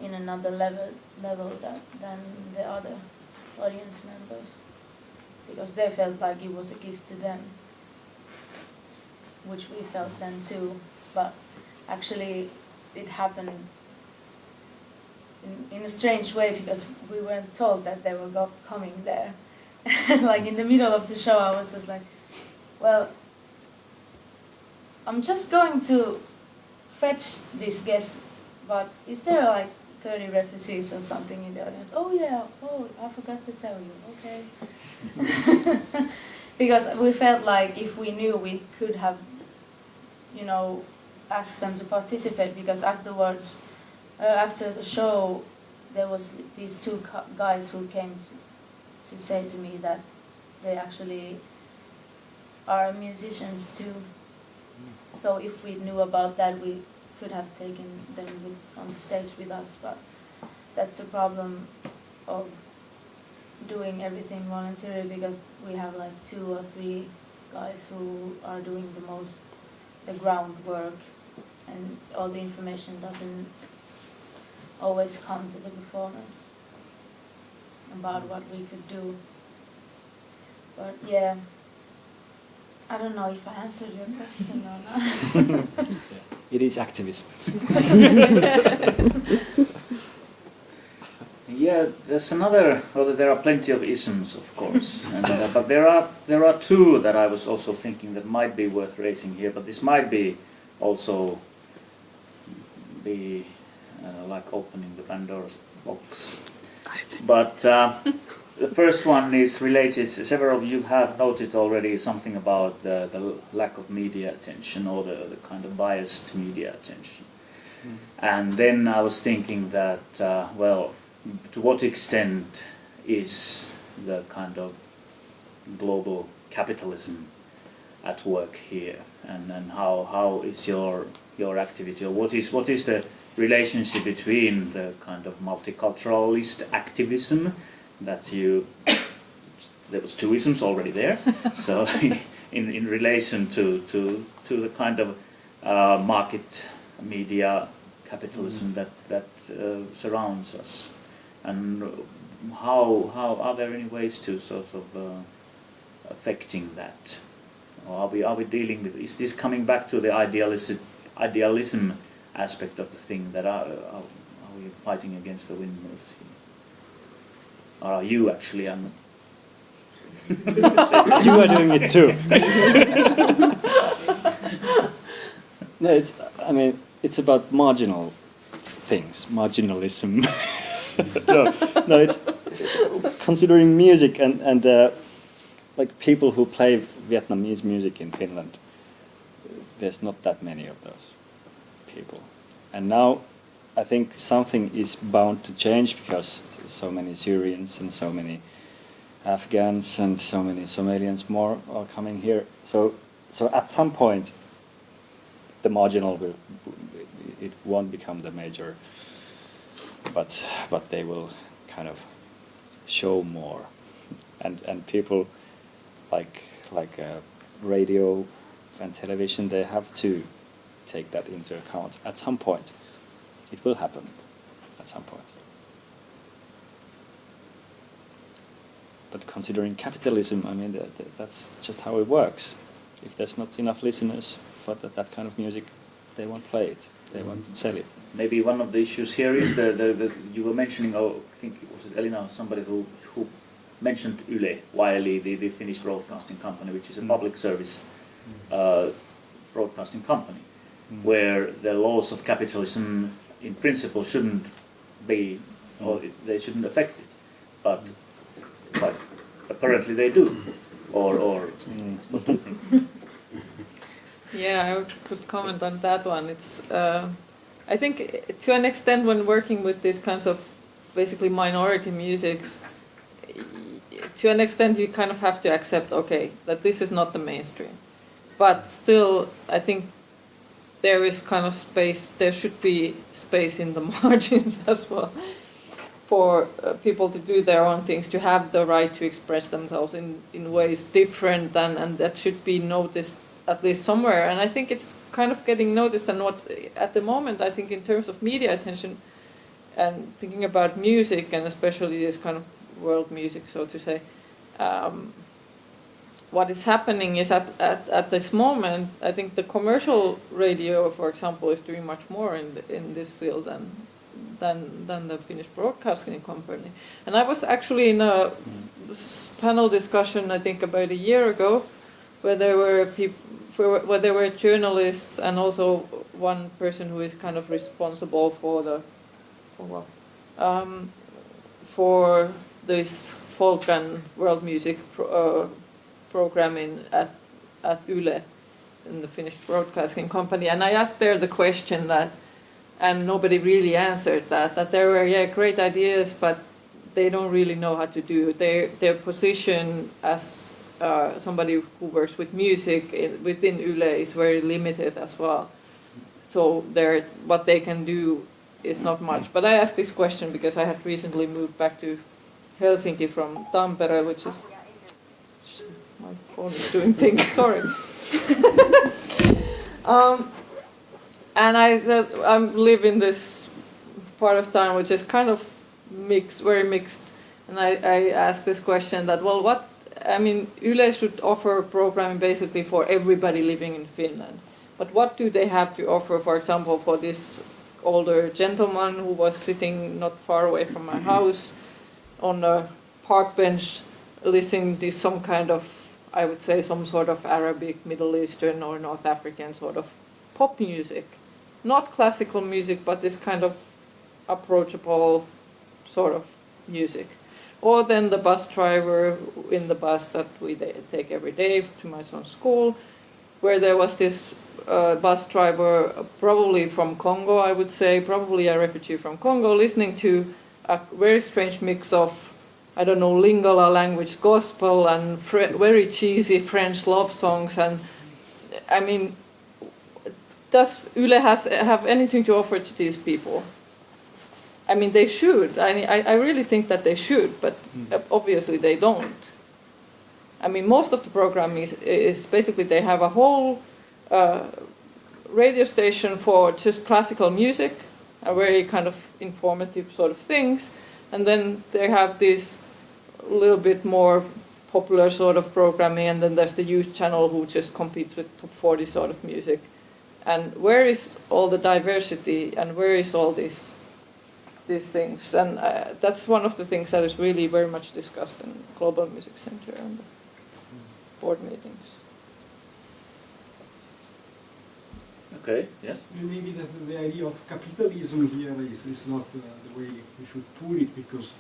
in another level than the other audience members, because they felt like it was a gift to them, which we felt then too. But actually it happened in a strange way, because we weren't told that they were coming there. Like in the middle of the show I was just like, well, I'm just going to fetch this guest, but is there like 30 refugees or something in the audience? Oh yeah, I forgot to tell you, okay. Because we felt like if we knew, we could have, asked them to participate, because afterwards, after the show, there was these two guys who came to say to me that they actually are musicians too. So if we knew about that, we could have taken them on the stage with us, but that's the problem of doing everything voluntarily, because we have like 2 or 3 guys who are doing the groundwork, and all the information doesn't always come to the performers about what we could do. But yeah, I don't know if I answered your question or not. It is activism. Yeah, there's another. Well, there are plenty of isms, of course, but there are 2 that I was also thinking that might be worth raising here. But this might be also be like opening the Pandora's box. But the first one is related. Several of you have noted already something about the lack of media attention, or the kind of biased media attention. And then I was thinking that, well, to what extent is the kind of global capitalism at work here, and how is your activity, or what is the relationship between the kind of multiculturalist activism that there was 2 isms already there, so in relation to the kind of market media capitalism that surrounds us, and how are there any ways to sort of affecting that, or are we dealing with? Is this coming back to the idealism aspect of the thing, that are we fighting against the windmills here? Or are you actually? You are doing it too. No, it's about marginal things, marginalism. No, it's considering music and like people who play Vietnamese music in Finland. There's not that many of those people, and now I think something is bound to change because so many Syrians and so many Afghans and so many Somalians more are coming here. So at some point, the marginal it won't become the major, but they will kind of show more, and people like radio and television, they have to take that into account at some point. It will happen at some point. But considering capitalism, I mean, that's just how it works. If there's not enough listeners for that kind of music, they won't play it. They won't sell it. Maybe one of the issues here is the you were mentioning, I think it was Elina or somebody who mentioned Yle, YLE, the Finnish broadcasting company, which is a public service broadcasting company, where the laws of capitalism in principle shouldn't be, or they shouldn't affect it, but apparently they do. Or what do you think? Yeah, I could comment on that one. It's I think to an extent when working with these kinds of basically minority musics, to an extent you kind of have to accept, okay, that this is not the mainstream. But still, I think there is kind of space, there should be space in the margins as well for people to do their own things, to have the right to express themselves in ways different than, and that should be noticed at least somewhere. And I think it's kind of getting noticed, and what at the moment I think in terms of media attention and thinking about music, and especially this kind of world music, so to say, what is happening is at this moment, I think the commercial radio, for example, is doing much more in this field than the Finnish broadcasting company. And I was actually in a panel discussion, I think about a year ago, where there were journalists and also one person who is kind of responsible for this folk and world music programming at Yle in the Finnish broadcasting company. And I asked there the question that, and nobody really answered that there were great ideas, but they don't really know how to do it. Their position as somebody who works with music within Yle is very limited as well. So what they can do is not much. But I asked this question because I had recently moved back to Helsinki from Tampere, which is... My phone is doing things, sorry. And I said, I live in this part of town which is kind of mixed, very mixed. And I asked this question that, well, Yle should offer programming basically for everybody living in Finland. But what do they have to offer, for example, for this older gentleman who was sitting not far away from my house on a park bench listening to some kind of, I would say, some sort of Arabic, Middle Eastern or North African sort of pop music. Not classical music, but this kind of approachable sort of music. Or then the bus driver in the bus that we take every day to my son's school, where there was this bus driver, probably from Congo, I would say, probably a refugee from Congo, listening to a very strange mix of, I don't know, Lingala language gospel and very cheesy French love songs. And I mean, does Yle have anything to offer to these people? I mean, they should. I really think that they should, but obviously they don't. I mean, most of the programming is basically they have a whole radio station for just classical music, a very kind of informative sort of things, and then they have this little bit more popular sort of programming, and then there's the youth channel who just competes with top 40 sort of music. And where is all the diversity, and where is all these things? And that's one of the things that is really very much discussed in Global Music Center and the board meetings. Okay, yes. Maybe the idea of capitalism here is not the way we should put it, because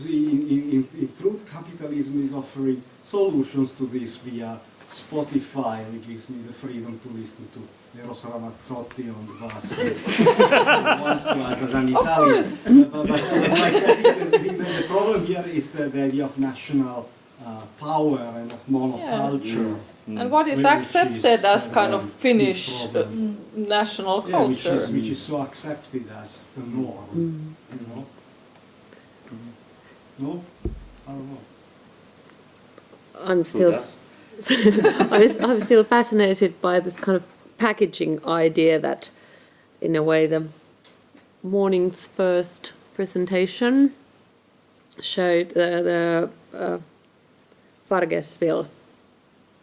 in truth capitalism is offering solutions to this via Spotify, which gives me the freedom to listen to Eros Ramazzotti on the bus as an Italian. But I think the problem here is the idea of national power and of monoculture. Yeah. And what is accepted as kind of Finnish national culture. Which is so accepted as the norm, you know? No? I don't know. I'm still I'm still fascinated by this kind of packaging idea that, in a way, the morning's first presentation showed the Vargesville,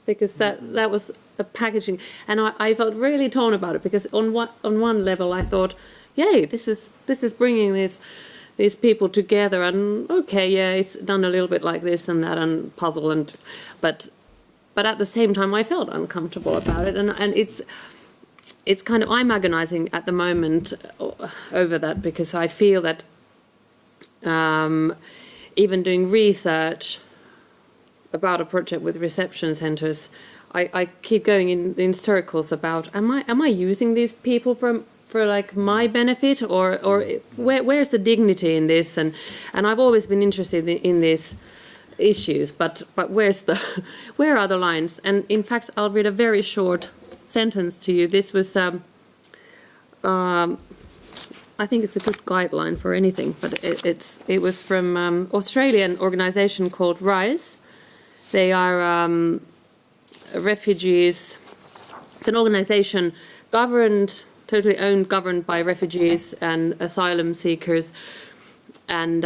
because that was a packaging, and I felt really torn about it, because on one level I thought, yay, this is bringing these people together, and okay, yeah, it's done a little bit like this and that and puzzle, and but at the same time I felt uncomfortable about it, and it's kind of, I'm agonizing at the moment over that, because I feel that even doing research about a project with reception centers, I keep going in circles about, am I using these people for like my benefit, or where's the dignity in this, and I've always been interested in these issues, but where are the lines? And in fact, I'll read a very short sentence to you. This was I think it's a good guideline for anything, but it was from Australian organisation called RISE. They are refugees. It's an organisation totally owned, governed by refugees and asylum seekers, and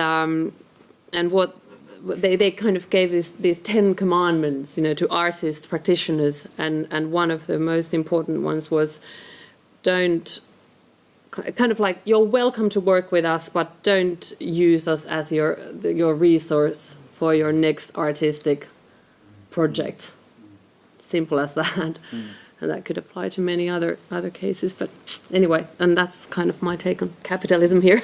what they kind of gave these 10 commandments, to artists, practitioners, and one of the most important ones was, don't, kind of like, you're welcome to work with us, but don't use us as your resource for your next artistic project. Simple as that. And that could apply to many other cases, but anyway, and that's kind of my take on capitalism here.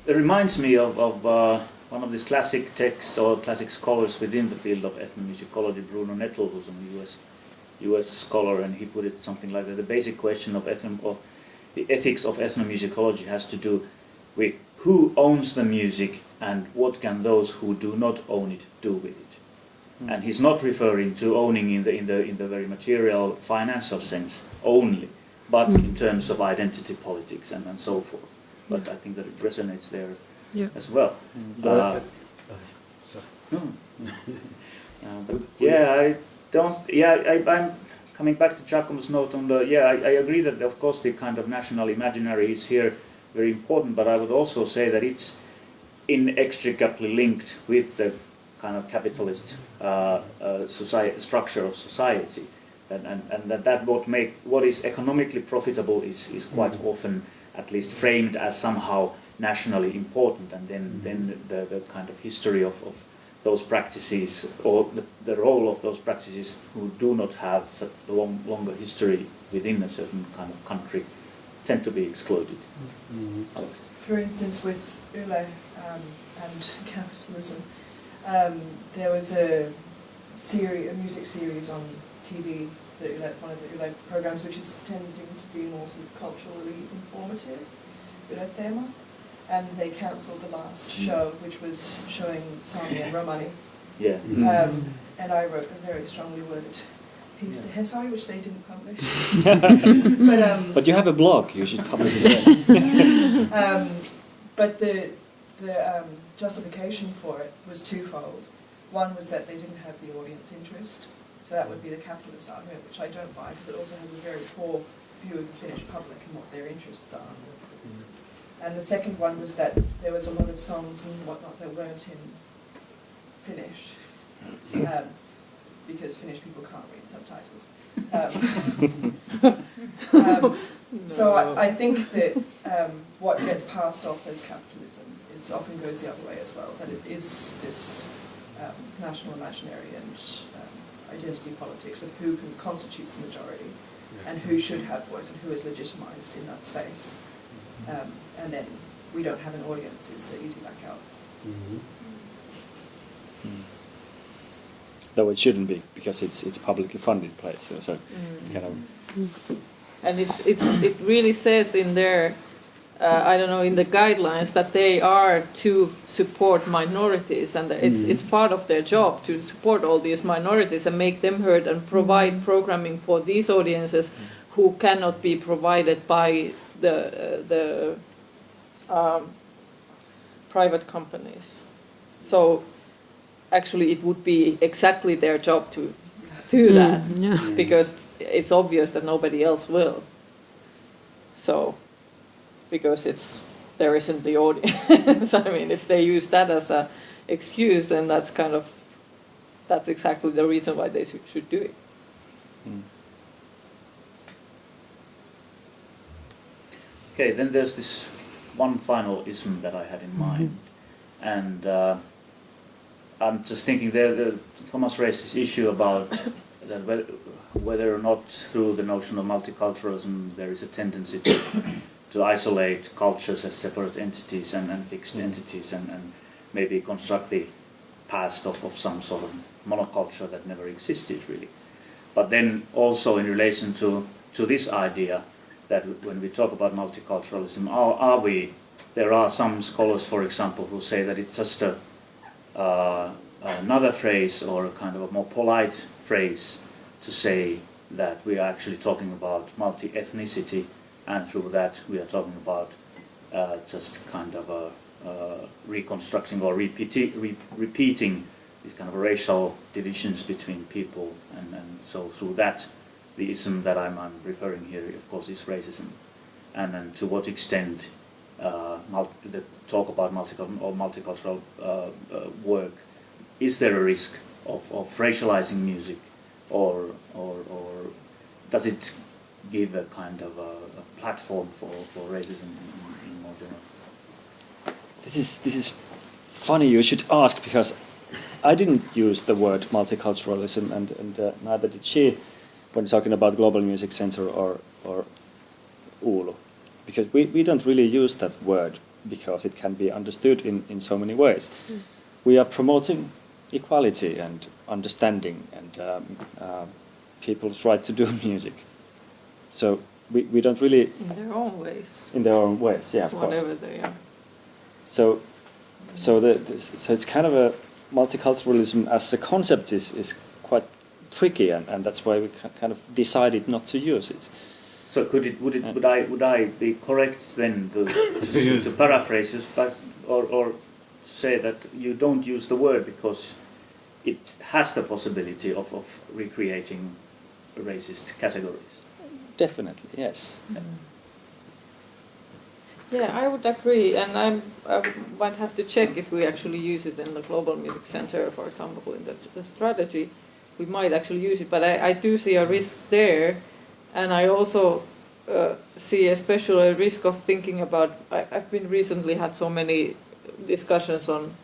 It reminds me of one of these classic texts or classic scholars within the field of ethnomusicology, Bruno Nettel, who's a US scholar, and he put it something like that. The basic question of the ethics of ethnomusicology has to do with who owns the music and what can those who do not own it do with it. And he's not referring to owning in the very material, financial sense only, but in terms of identity politics and so forth. But I think that it resonates there as well. Sorry. But I'm coming back to Giacomo's note on I agree that of course the kind of national imaginary is here very important, but I would also say that it's inextricably linked with the kind of capitalist structure of society, and that what is economically profitable is quite often at least framed as somehow nationally important, and then the kind of history of those practices, or the role of those practices who do not have such a longer history within a certain kind of country tend to be excluded. Alex. For instance, with Yle and capitalism, there was a music series on TV, one of the Yle programs, which is tending to be more sort of culturally informative, Yle Teema, and they cancelled the last show, which was showing Sami and Romani. Yeah. And I wrote a very strongly worded piece to Hesari, which they didn't publish. But you have a blog, you should publish it there. But the justification for it was twofold. One was that they didn't have the audience interest, so that would be the capitalist argument, which I don't buy, because it also has a very poor view of the Finnish public and what their interests are. And the second one was that there was a lot of songs and whatnot that weren't in Finnish, because Finnish people can't read subtitles. So I think that what gets passed off as capitalism is often goes the other way as well, that it is this national imaginary and identity politics of who constitutes the majority and who should have voice and who is legitimized in that space. And then we don't have an audience is the easy back out. Though it shouldn't be, because it's a publicly funded place. So kind of. And it really says in there, I don't know, in the guidelines that they are to support minorities, and it's part of their job to support all these minorities and make them heard and provide programming for these audiences who cannot be provided by the private companies. So actually it would be exactly their job to do that, because it's obvious that nobody else will. So, because there isn't the audience. I mean, if they use that as an excuse, then that's exactly the reason why they should do it. Okay, then there's this one final ism that I had in mind, and I'm just thinking Thomas raised this issue about that whether or not through the notion of multiculturalism there is a tendency to isolate cultures as separate entities and fixed entities and maybe construct the past of some sort of monoculture that never existed really. But then also in relation to this idea that when we talk about multiculturalism, there are some scholars, for example, who say that it's just another phrase or a kind of a more polite phrase to say that we are actually talking about multi-ethnicity, and through that we are talking about just kind of reconstructing or repeating these kind of racial divisions between people, and so through that the ism that I'm referring here, of course, is racism, and then to what extent the talk about multicultural work, is there a risk of racializing music, or does it give a kind of a platform for racism in more general? This is funny. You should ask, because I didn't use the word multiculturalism, and neither did she when talking about Global Music Center or Oulu, because we don't really use that word because it can be understood in so many ways. We are promoting equality and understanding and people's right to do music. So we don't really... In their own ways. In their own ways, yeah, of course. Whatever they are. So it's kind of a multiculturalism as a concept is quite tricky, and that's why we kind of decided not to use it. So would I be correct then to paraphrase this, or to say that you don't use the word because it has the possibility of recreating racist categories? Definitely, yes. Yeah, I would agree, and I might have to check if we actually use it in the Global Music Center, for example, in the strategy. We might actually use it, but I do see a risk there, and I also see especially a risk of thinking about, I've been recently had so many discussions on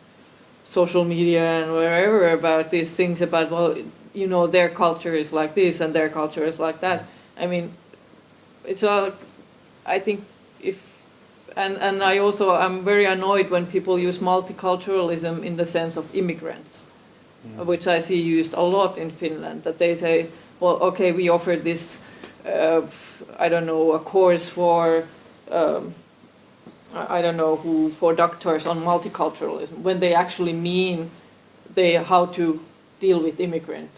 social media and wherever about these things about, well, you know, their culture is like this and their culture is like that. I mean, it's all, I think and I also am very annoyed when people use multiculturalism in the sense of immigrants, which I see used a lot in Finland, that they say, well, okay, we offer this, I don't know, a course for, I don't know who, for doctors on multiculturalism, when they actually mean how to deal with immigrant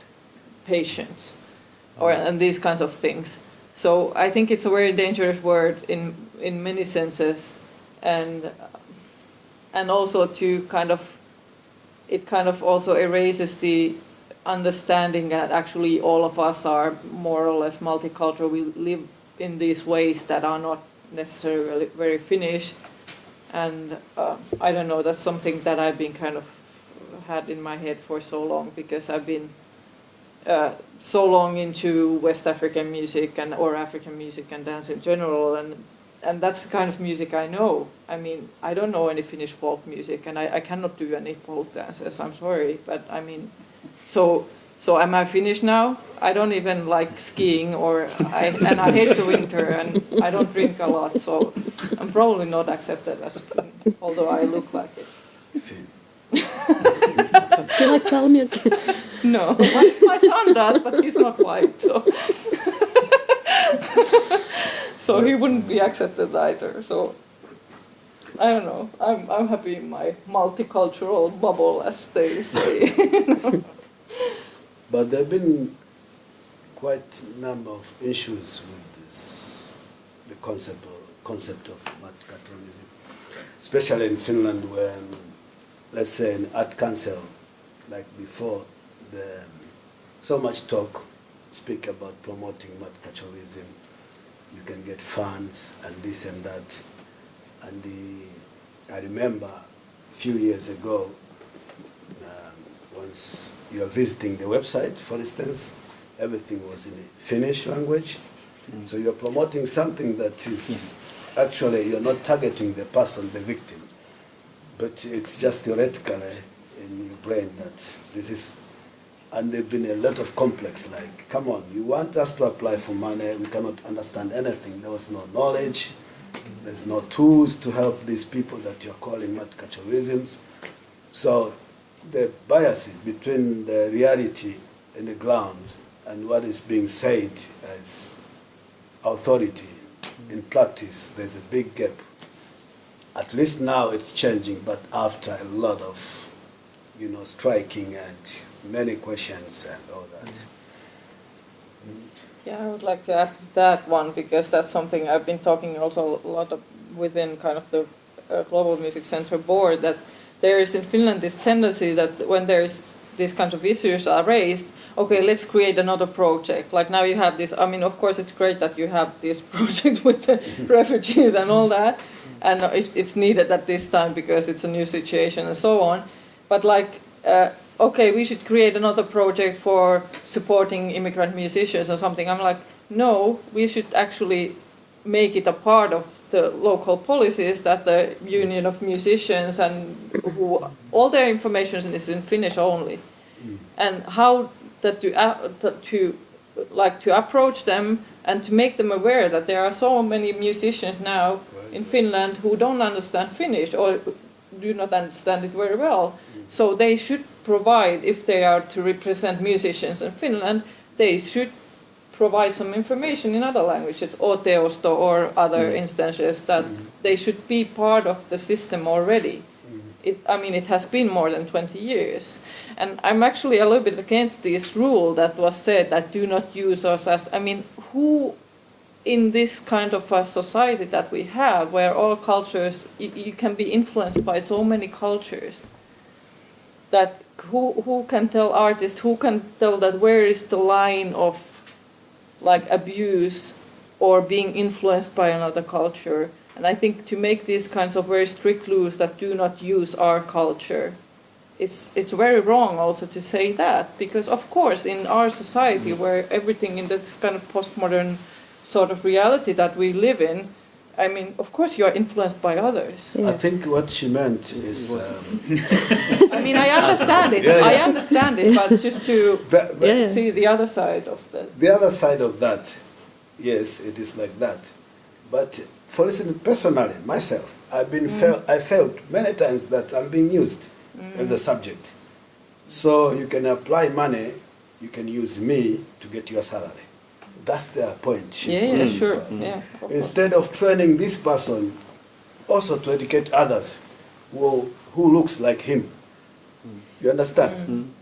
patients, and these kinds of things. So I think it's a very dangerous word in many senses, and also it kind of also erases the understanding that actually all of us are more or less multicultural. We live in these ways that are not necessarily very Finnish. And I don't know, that's something that I've been kind of had in my head for so long, because I've been so long into West African music or African music and dance in general, and that's the kind of music I know. I mean, I don't know any Finnish folk music, and I cannot do any folk dances, I'm sorry, but I mean, so am I Finnish now? I don't even like skiing, and I hate the winter, and I don't drink a lot, so I'm probably not accepted as Finn, although I look like it. Finn. Do you like salmiakki? No, my son does, but he's not white, so so he wouldn't be accepted either. So I don't know. I'm happy in my multicultural bubble, as they say. But there have been quite a number of issues with this, the concept of multiculturalism, especially in Finland, when, let's say, in Art Council, like before, so much talk, speak about promoting multiculturalism. You can get funds and this and that. And I remember a few years ago, once you are visiting the website, for instance, everything was in the Finnish language. So you're promoting something that is actually, you're not targeting the person, the victim, but it's just theoretically in your brain that this is, and there've been a lot of complex, like, come on, you want us to apply for money, we cannot understand anything. There was no knowledge, there's no tools to help these people that you're calling multiculturalism. So the bias between the reality in the ground and what is being said as authority in practice, there's a big gap. At least now it's changing, but after a lot of, striking and many questions and all that. Yeah, I would like to add that one, because that's something I've been talking also a lot of within kind of the Global Music Center board, that there is in Finland this tendency that when there's these kinds of issues are raised, okay, let's create another project. Like now you have this, I mean, of course it's great that you have this project with the refugees and all that, and it's needed at this time because it's a new situation and so on. But like, okay, we should create another project for supporting immigrant musicians or something. I'm like, no, we should actually make it a part of the local policies that the Union of Musicians and all their information is in Finnish only, and how that to approach them and to make them aware that there are so many musicians now in Finland who don't understand Finnish or do not understand it very well. So they should provide, if they are to represent musicians in Finland, they should provide some information in other languages, or teosto or other instances, that they should be part of the system already. It has been more than 20 years. And I'm actually a little bit against this rule that was said that do not use us as, who in this kind of a society that we have, where all cultures, you can be influenced by so many cultures, that who can tell artists, who can tell that where is the line of like abuse or being influenced by another culture. And I think to make these kinds of very strict rules that do not use our culture, it's very wrong also to say that, because of course in our society where everything in this kind of postmodern sort of reality that we live in, of course you are influenced by others. I think what she meant is... I understand it. Yeah. I understand it, but just to see the other side of that. The other side of that, yes, it is like that. But for instance, personally, myself, I felt many times that I'm being used as a subject. So you can apply money, you can use me to get your salary. That's their point. Sure. Yeah, instead of training this person also to educate others who looks like him. You understand?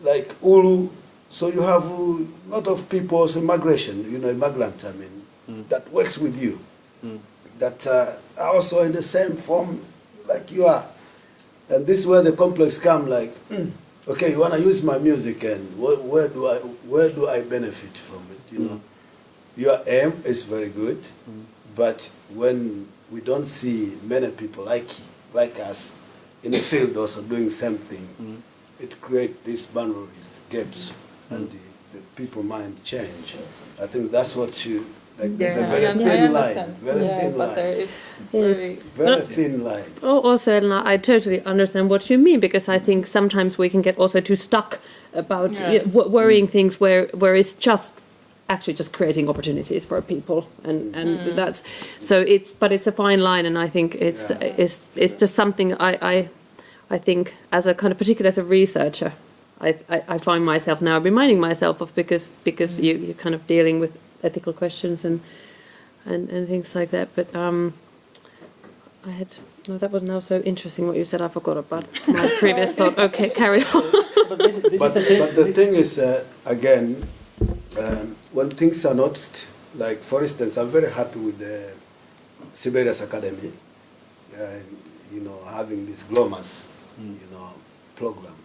Like Ulu, so you have a lot of people, also migration, immigrant, that works with you, that are also in the same form like you are. And this is where the complex come, like, okay, you want to use my music, and where do I benefit from it, your aim is very good, but when we don't see many people like us in the field also doing something, it creates these boundaries, gaps, and the people mind change. I think that's what you, like, there's a very thin line, but there is Yes. very thin line. Also, Elina, I totally understand what you mean, because I think sometimes we can get also too stuck about worrying things where it's just actually just creating opportunities for people, and that's so it's a fine line, and I think it's just something I think as a kind of particularly as a researcher, I find myself now reminding myself of, because you're kind of dealing with ethical questions and things like that. But that was now so interesting what you said. I forgot about my previous thought. Okay, carry on. But this is the thing. But the thing is, again, when things are not, like, for instance, I'm very happy with the Siberius Academy, having this UskoMus, program.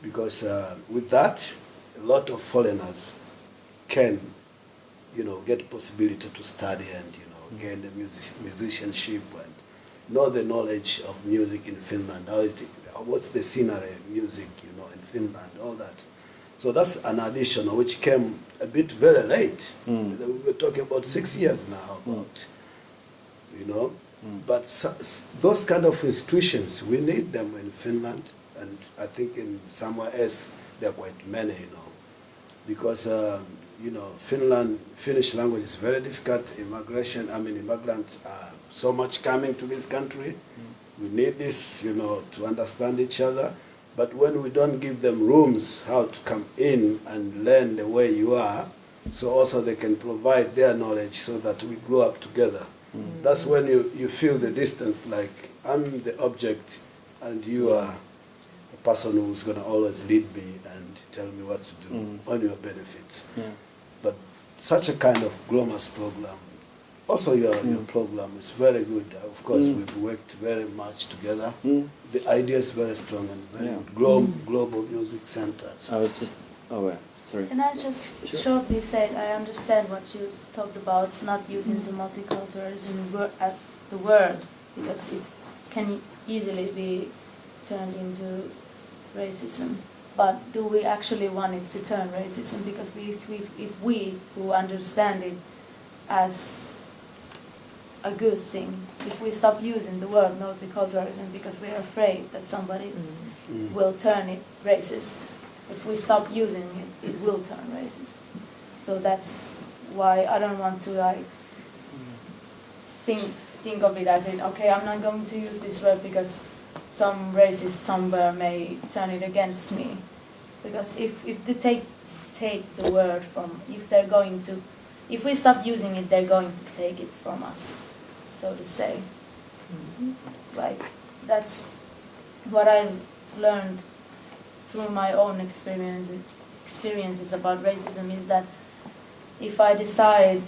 Because with that, a lot of foreigners can, get possibility to study and, gain the musicianship and know the knowledge of music in Finland, what's the scenery music, in Finland, all that. So that's an addition which came a bit very late. We were talking about 6 years now, But those kind of institutions, we need them in Finland, and I think in somewhere else there are quite many, because Finnish language is very difficult. Immigrants are so much coming to this country. We need this, to understand each other. But when we don't give them rooms how to come in and learn the way you are, so also they can provide their knowledge so that we grow up together. That's when you feel the distance, like I'm the object and you are a person who's going to always lead me and tell me what to do on your benefits. But such a kind of UskoMus program, also your program is very good. Of course, we've worked very much together. The idea is very strong and very good. Global music centers. I was just, sorry. Can I just shortly say I understand what you talked about, not using the multiculturalism at the word, because it can easily be turned into racism. But do we actually want it to turn racism? Because if we who understand it as a good thing, if we stop using the word multiculturalism because we're afraid that somebody will turn it racist, if we stop using it, it will turn racist. So that's why I don't want to think of it as okay, I'm not going to use this word because some racist somewhere may turn it against me. Because if they take the word from, if we stop using it, they're going to take it from us, so to say. Like, that's what I've learned through my own experiences about racism, is that if I decide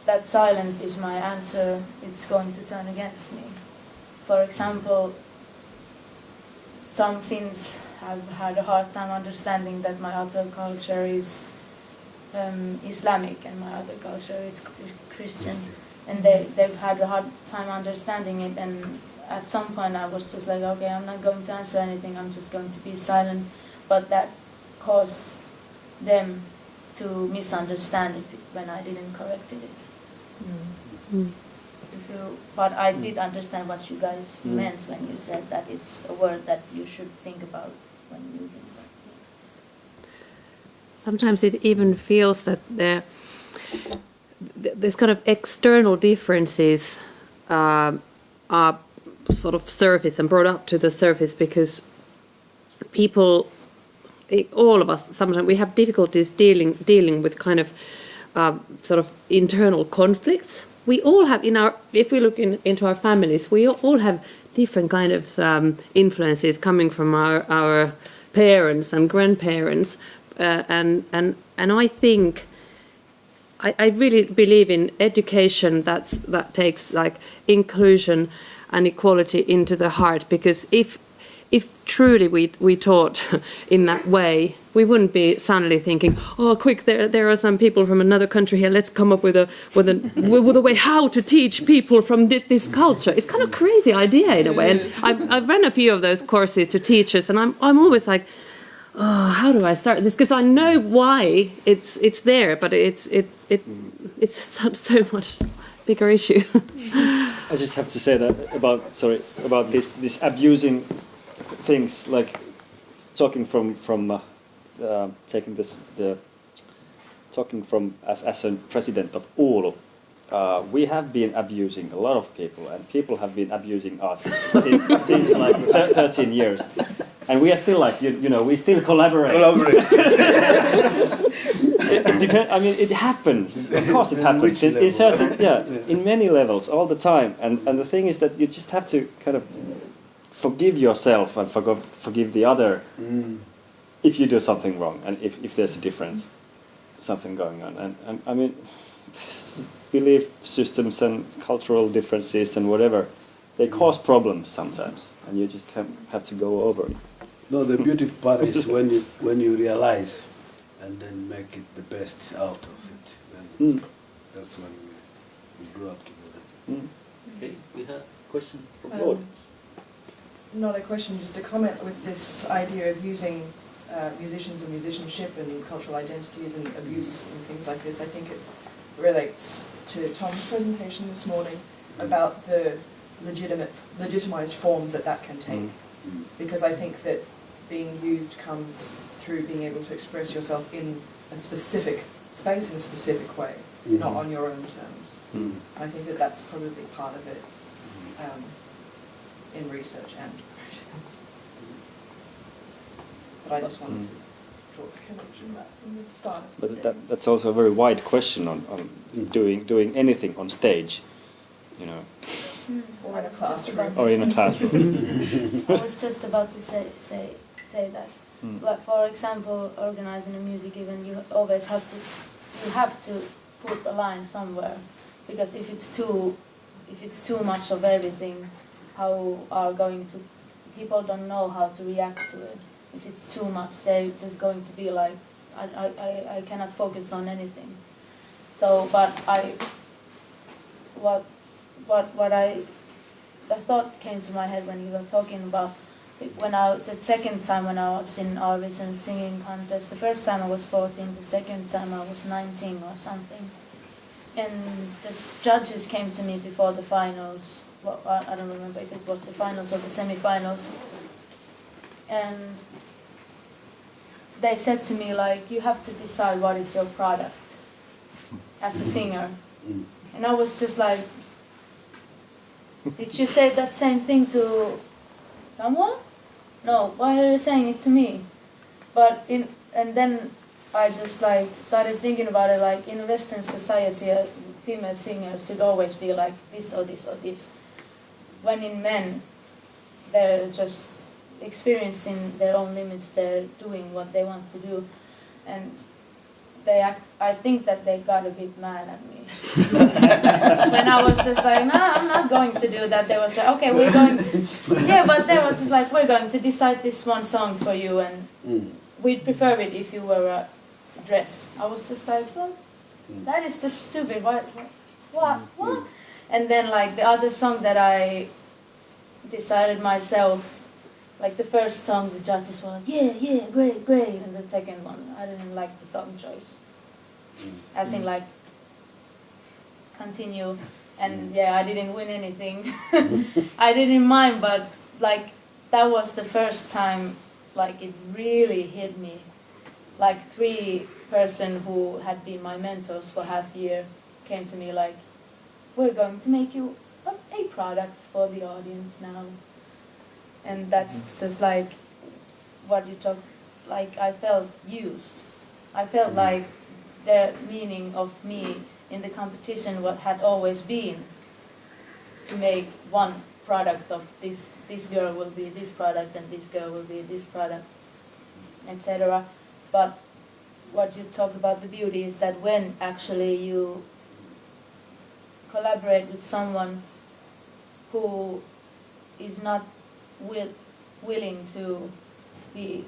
that silence is my answer, it's going to turn against me. For example, some Finns have had a hard time understanding that my other culture is Islamic and my other culture is Christian, and they've had a hard time understanding it, and at some point I was just like, okay, I'm not going to answer anything, I'm just going to be silent. But that caused them to misunderstand it when I didn't correct it. But I did understand what you guys meant when you said that it's a word that you should think about when using it. Sometimes it even feels that there's kind of external differences are sort of surface and brought up to the surface because people, all of us, sometimes we have difficulties dealing with kind of sort of internal conflicts. We all have if we look into our families, we all have different kind of influences coming from our parents and grandparents, and I think I really believe in education that takes like inclusion and equality into the heart, because if truly we taught in that way, we wouldn't be suddenly thinking, oh, quick, there are some people from another country here. Let's come up with a way how to teach people from this culture. It's kind of a crazy idea in a way. And I've run a few of those courses to teachers, and I'm always like, oh, how do I start this? Because I know why it's there, but it's so much bigger issue. I just have to say that about this abusing things, like talking from talking from as a president of Oulu. We have been abusing a lot of people, and people have been abusing us since like 13 years. And we are still like, we still collaborate. I mean, it happens. Of course it happens. In certain, in many levels, all the time. And the thing is that you just have to kind of forgive yourself and forgive the other if you do something wrong, and if there's a difference, something going on. And I mean, belief systems and cultural differences and whatever, they cause problems sometimes, and you just have to go over it. No, the beautiful part is when you realize and then make it the best out of it. Then that's when we grew up together. Okay, we have a question from the audience. Not a question, just a comment with this idea of using musicians and musicianship and cultural identities and abuse and things like this. I think it relates to Tom's presentation this morning about the legitimized forms that can take. Because I think that being used comes through being able to express yourself in a specific space, in a specific way, not on your own terms. I think that that's probably part of it in research and professions. But I just wanted to draw the connection back from the start. But that's also a very wide question on doing anything on stage, Or in a classroom. or in a classroom. I was just about to say that. Like, for example, organizing a music event, you always have to put a line somewhere, because if it's too much of everything, people don't know how to react to it. If it's too much, they're just going to be like, I cannot focus on anything. So, but the thought came to my head when you were talking about the second time when I was in Arvidsson singing contest. The first time I was 14, the second time I was 19 or something. And the judges came to me before the finals. Well, I don't remember if it was the finals or the semi-finals. And they said to me, like, you have to decide what is your product as a singer. And I was just like, did you say that same thing to someone? No, why are you saying it to me? And then I just like started thinking about it, like in Western society, female singers should always be like this or this or this. When in men, they're just experiencing their own limits, they're doing what they want to do. And I think that they got a bit mad at me. When I was just like, no, I'm not going to do that. They was like, okay, we're going to... Yeah, but they was just like, we're going to decide this one song for you, and we'd prefer it if you wear a dress. I was just like, well, that is just stupid. What? And then like the other song that I decided myself, like the first song, the judges were like, yeah, great. And the second one, I didn't like the song choice. As in like, continue. And yeah, I didn't win anything. I didn't mind, but like, that was the first time, like, it really hit me. Like 3 person who had been my mentors for half a year came to me like, we're going to make you a product for the audience now. And that's just like what you talk, like I felt used. I felt like the meaning of me in the competition what had always been to make one product of this girl will be this product and this girl will be this product, etc. But what you talk about the beauty is that when actually you collaborate with someone who is not willing to be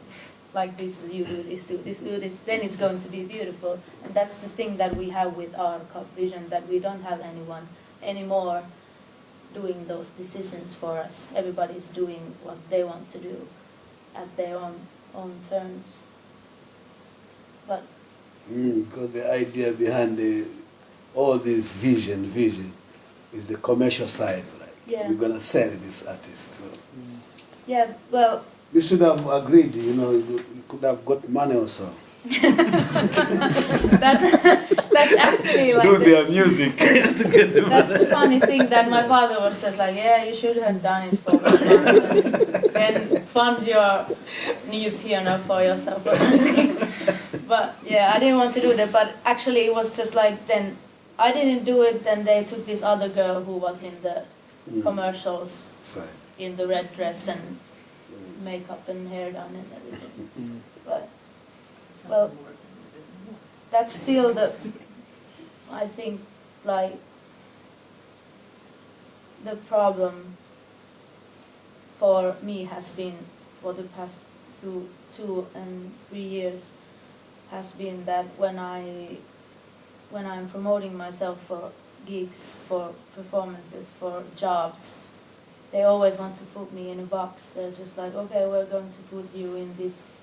like this, you do this, do this, do this, then it's going to be beautiful. And that's the thing that we have with our cup vision, that we don't have anyone anymore doing those decisions for us. Everybody's doing what they want to do at their own terms. But because the idea behind all this vision is the commercial side. Like, yeah. we're gonna sell this artist. So. Yeah, well, We should have agreed. You could have got money also. that's actually like Do their music to get the that's money. the funny thing, that my father was just like, yeah, you should have done it for me. Then fund your new piano for yourself or something. But yeah, I didn't want to do that. But actually, it was just like, then I didn't do it. Then they took this other girl who was in the commercials, Side. in the red dress and makeup and hair done and everything. But well, that's still I think, like, the problem for me has been, for the past 2 and 3 years, has been that when I'm promoting myself for gigs, for performances, for jobs, they always want to put me in a box. They're just like, okay, we're going to put you in this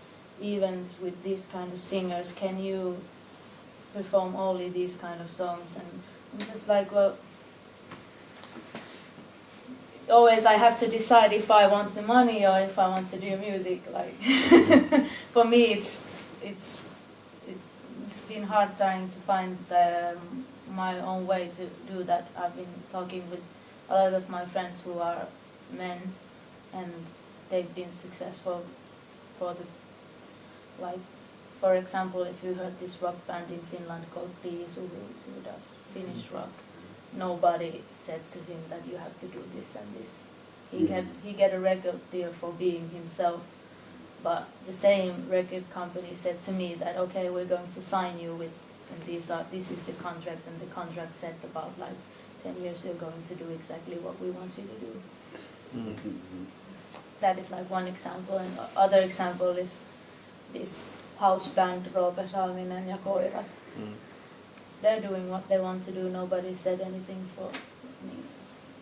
event with these kind of singers. Can you perform only these kind of songs? And I'm just like, well, always I have to decide if I want the money or if I want to do music. Like, for me, it's been hard trying to find my own way to do that. I've been talking with a lot of my friends who are men, and they've been successful for for example, if you heard this rock band in Finland called Tiisu, who does Finnish rock, nobody said to him that you have to do this and this. He get a record deal for being himself, but the same record company said to me that, okay, we're going to sign you with, and this is the contract, and the contract said about like 10 years you're going to do exactly what we want you to do. That is like one example, and other example is this house band, Roope Salminen ja Koirat. They're doing what they want to do. Nobody said anything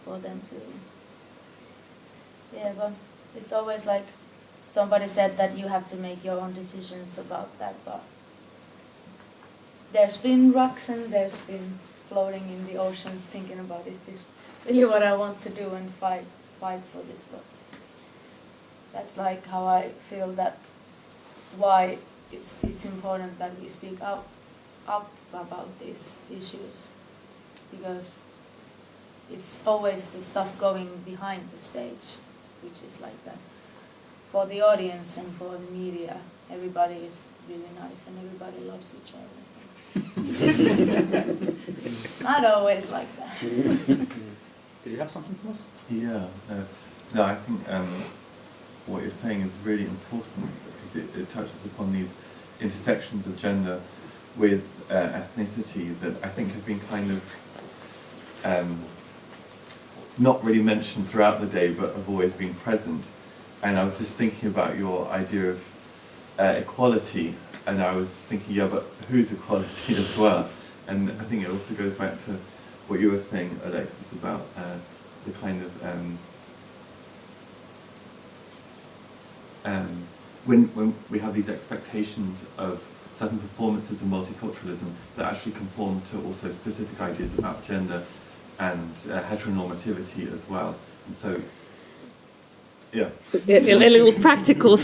for them to. Yeah, but it's always like somebody said that you have to make your own decisions about that, but there's been rocks and there's been floating in the oceans thinking about, is this really what I want to do, and fight for this. But that's like how I feel that why it's important that we speak up about these issues, because it's always the stuff going behind the stage, which is like that. For the audience and for the media, everybody is really nice and everybody loves each other. Not always like that. Do you have something, Thomas? Yeah. No, I think what you're saying is really important, because it touches upon these intersections of gender with ethnicity that I think have been kind of not really mentioned throughout the day, but have always been present. And I was just thinking about your idea of equality, and I was thinking, yeah, but who's equality as well? And I think it also goes back to what you were saying, Alexis, about the kind of when we have these expectations of certain performances of multiculturalism that actually conform to also specific ideas about gender and heteronormativity as well. And so, yeah. A little practical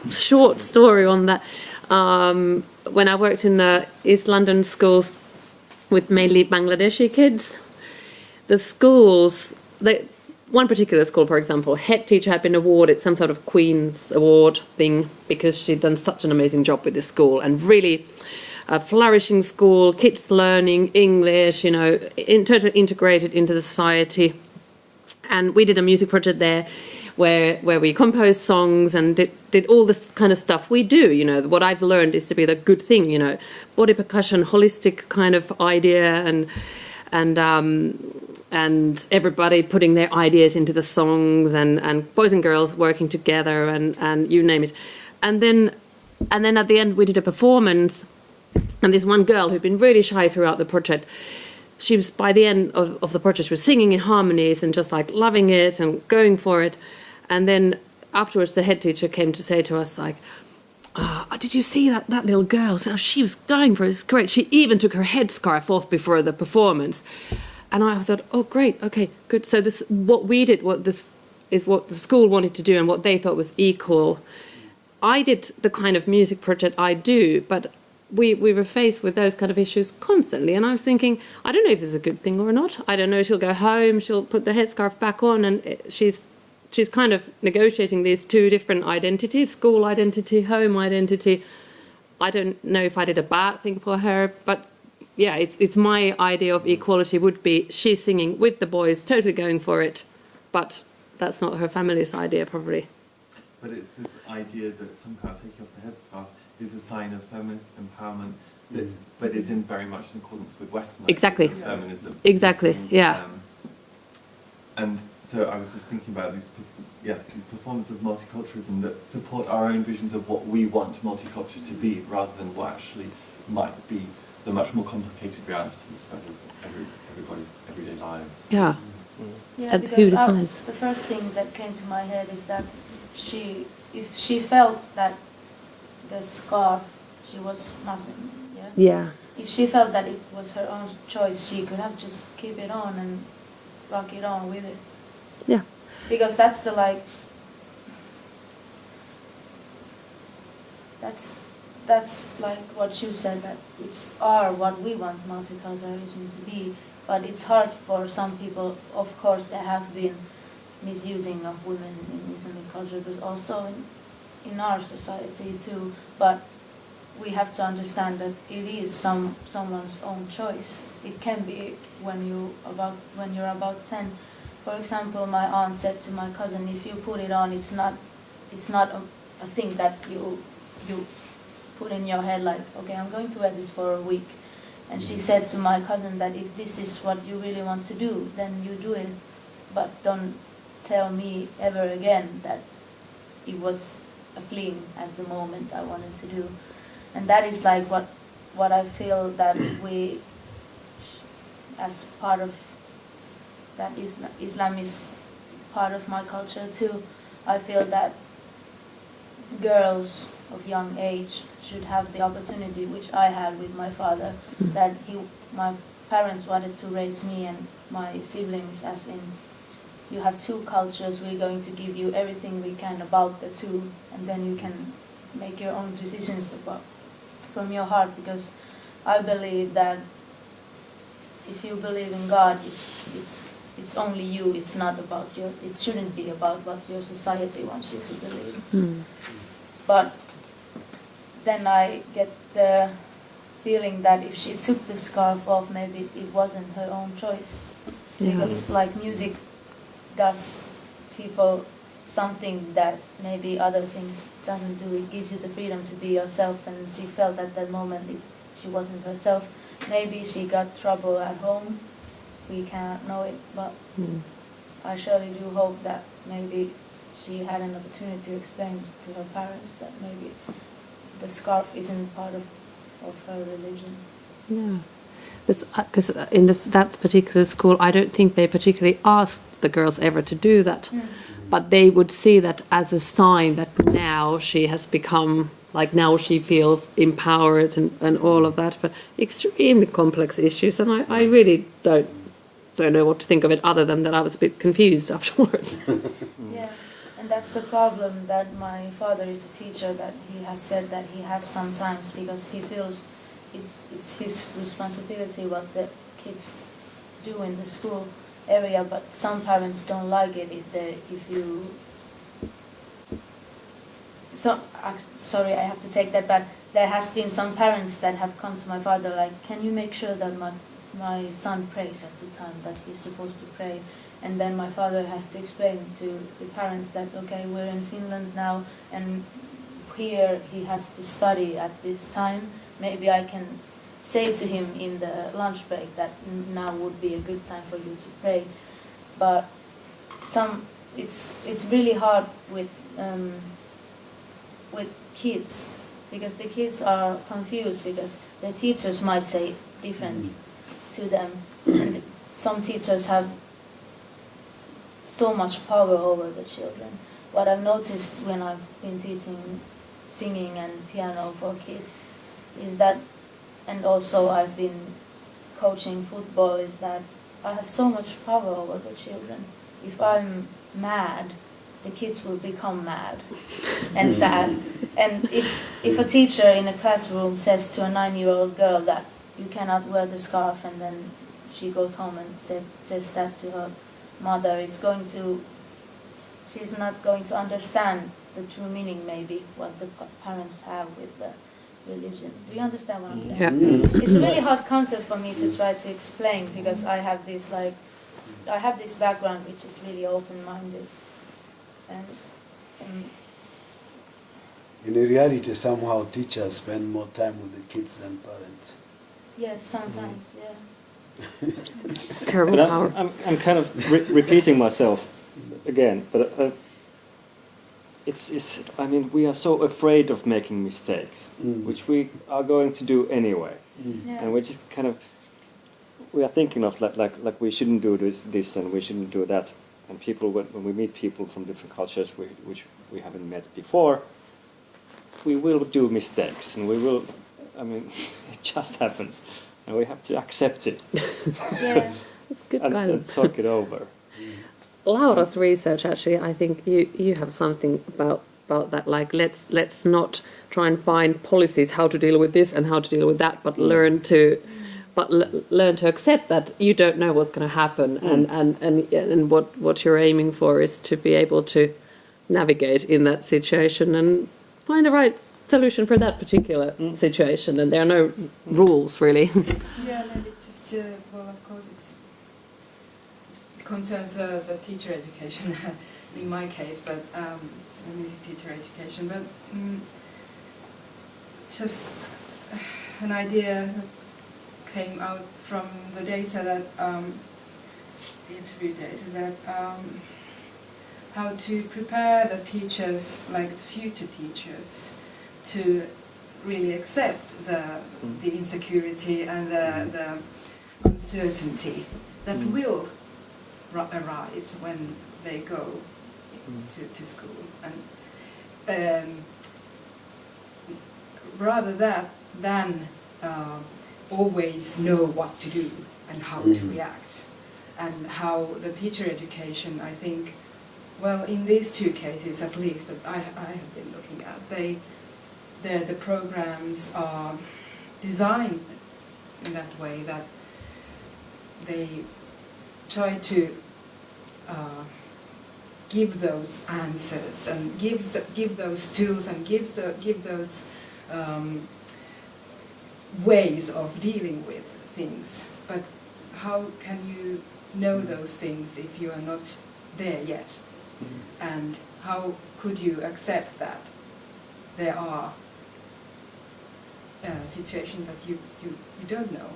short story on that. When I worked in the East London schools with mainly Bangladeshi kids, the schools, one particular school, for example, head teacher had been awarded some sort of Queen's Award thing because she'd done such an amazing job with the school, and really a flourishing school, kids learning English, totally integrated into the society. And we did a music project there where we composed songs and did all this kind of stuff we do. What I've learned is to be the good thing, body percussion, holistic kind of idea, and and everybody putting their ideas into the songs, and boys and girls working together, and you name it. And then at the end we did a performance, and this one girl who'd been really shy throughout the project, she was, by the end of the project, she was singing in harmonies and just like loving it and going for it. And then afterwards the head teacher came to say to us like, did you see that little girl? So she was going for it. It's great. She even took her headscarf off before the performance. And I thought, oh, great. Okay, good. So this, what we did, this is what the school wanted to do and what they thought was equal. I did the kind of music project I do, but we were faced with those kind of issues constantly. And I was thinking, I don't know if this is a good thing or not. I don't know. She'll go home, she'll put the headscarf back on, and she's kind of negotiating these two different identities, school identity, home identity. I don't know if I did a bad thing for her, but yeah, it's my idea of equality would be she's singing with the boys, totally going for it, but that's not her family's idea probably. But it's this idea that somehow taking off the headscarf is a sign of feminist empowerment, that, but is in very much in accordance with Western Exactly. ideas of feminism. Exactly, yeah. And so I was just thinking about these performances of multiculturalism that support our own visions of what we want multiculture to be, rather than what actually might be the much more complicated realities of everybody's everyday lives. Yeah. Yeah, And because who decides? the first thing that came to my head is that if she felt that the scarf, she was Muslim, yeah? Yeah. If she felt that it was her own choice, she could have just keep it on and rock it on with it. Yeah. Because that's the that's like what you said, that it's what we want multiculturalism to be, but it's hard for some people. Of course, there have been misusing of women in Islamic culture, but also in our society too. But we have to understand that it is someone's own choice. It can be when you're about 10. For example, my aunt said to my cousin, if you put it on, it's not a thing that you put in your head like, okay, I'm going to wear this for a week. And she said to my cousin that if this is what you really want to do, then you do it. But don't tell me ever again that it was a fling at the moment I wanted to do. And that is like what I feel that we, as part of that Islam is part of my culture too. I feel that girls of young age should have the opportunity, which I had with my father, that my parents wanted to raise me and my siblings as in, you have two cultures, we're going to give you everything we can about the two, and then you can make your own decisions from your heart, because I believe that if you believe in God, it's only you, it's not about it shouldn't be about what your society wants you to believe. But then I get the feeling that if she took the scarf off, maybe it wasn't her own choice. Yeah. Because like music does people something that maybe other things doesn't do. It gives you the freedom to be yourself, and she felt at that moment she wasn't herself. Maybe she got trouble at home. We cannot know it, but I surely do hope that maybe she had an opportunity to explain to her parents that maybe the scarf isn't part of her religion. Yeah. Because in that particular school, I don't think they particularly asked the girls ever to do that. But they would see that as a sign that now she has become, like now she feels empowered and all of that. But extremely complex issues, and I really don't know what to think of it other than that I was a bit confused afterwards. Yeah, and that's the problem, that my father is a teacher, that he has said that he has sometimes, because he feels it's his responsibility what the kids do in the school area, but some parents don't like it sorry, I have to take that back. There has been some parents that have come to my father like, can you make sure that my son prays at the time that he's supposed to pray? And then my father has to explain to the parents that, okay, we're in Finland now, and here he has to study at this time. Maybe I can say to him in the lunch break that now would be a good time for you to pray. But it's really hard with kids, because the kids are confused because the teachers might say different to them. And some teachers have so much power over the children. What I've noticed when I've been teaching singing and piano for kids is that, and also I've been coaching football, is that I have so much power over the children. If I'm mad, the kids will become mad and sad. And if a teacher in a classroom says to a 9-year-old girl that you cannot wear the scarf, and then she goes home and says that to her mother, she's not going to understand the true meaning, maybe, what the parents have with the religion. Do you understand what I'm saying? Yeah. It's a really hard concept for me to try to explain, because I have this background which is really open-minded. And In reality, somehow teachers spend more time with the kids than parents. yes, sometimes, yeah. Terrible But power. I'm kind of repeating myself again, but it's. I mean, we are so afraid of making mistakes, which we are going to do anyway, Yeah. and we're just kind of. We are thinking of like we shouldn't do this and we shouldn't do that, and people when we meet people from different cultures which we haven't met before, we will do mistakes, and we will. I mean, it just happens. And we have to accept it. Yeah. It's good and guidance. talk it over. Laura's research, actually, I think you have something about that. Like, let's not try and find policies how to deal with this and how to deal with that, but learn to accept that you don't know what's going to happen, and what you're aiming for is to be able to navigate in that situation and find the right solution for that particular situation, and there are no rules really. Yeah, maybe it's just, well, of course it concerns the teacher education in my case, but the music teacher education, but just an idea came out from the data that the interview data that how to prepare the teachers, like the future teachers, to really accept the insecurity and the uncertainty that will arise when they go to school, and rather than always know what to do and how to react, and how the teacher education, I think, well, in these two cases at least that I have been looking at, the programs are designed in that way that they try to give those answers and give those tools and give those ways of dealing with things. But how can you know those things if you are not there yet? And how could you accept that there are situations that you don't know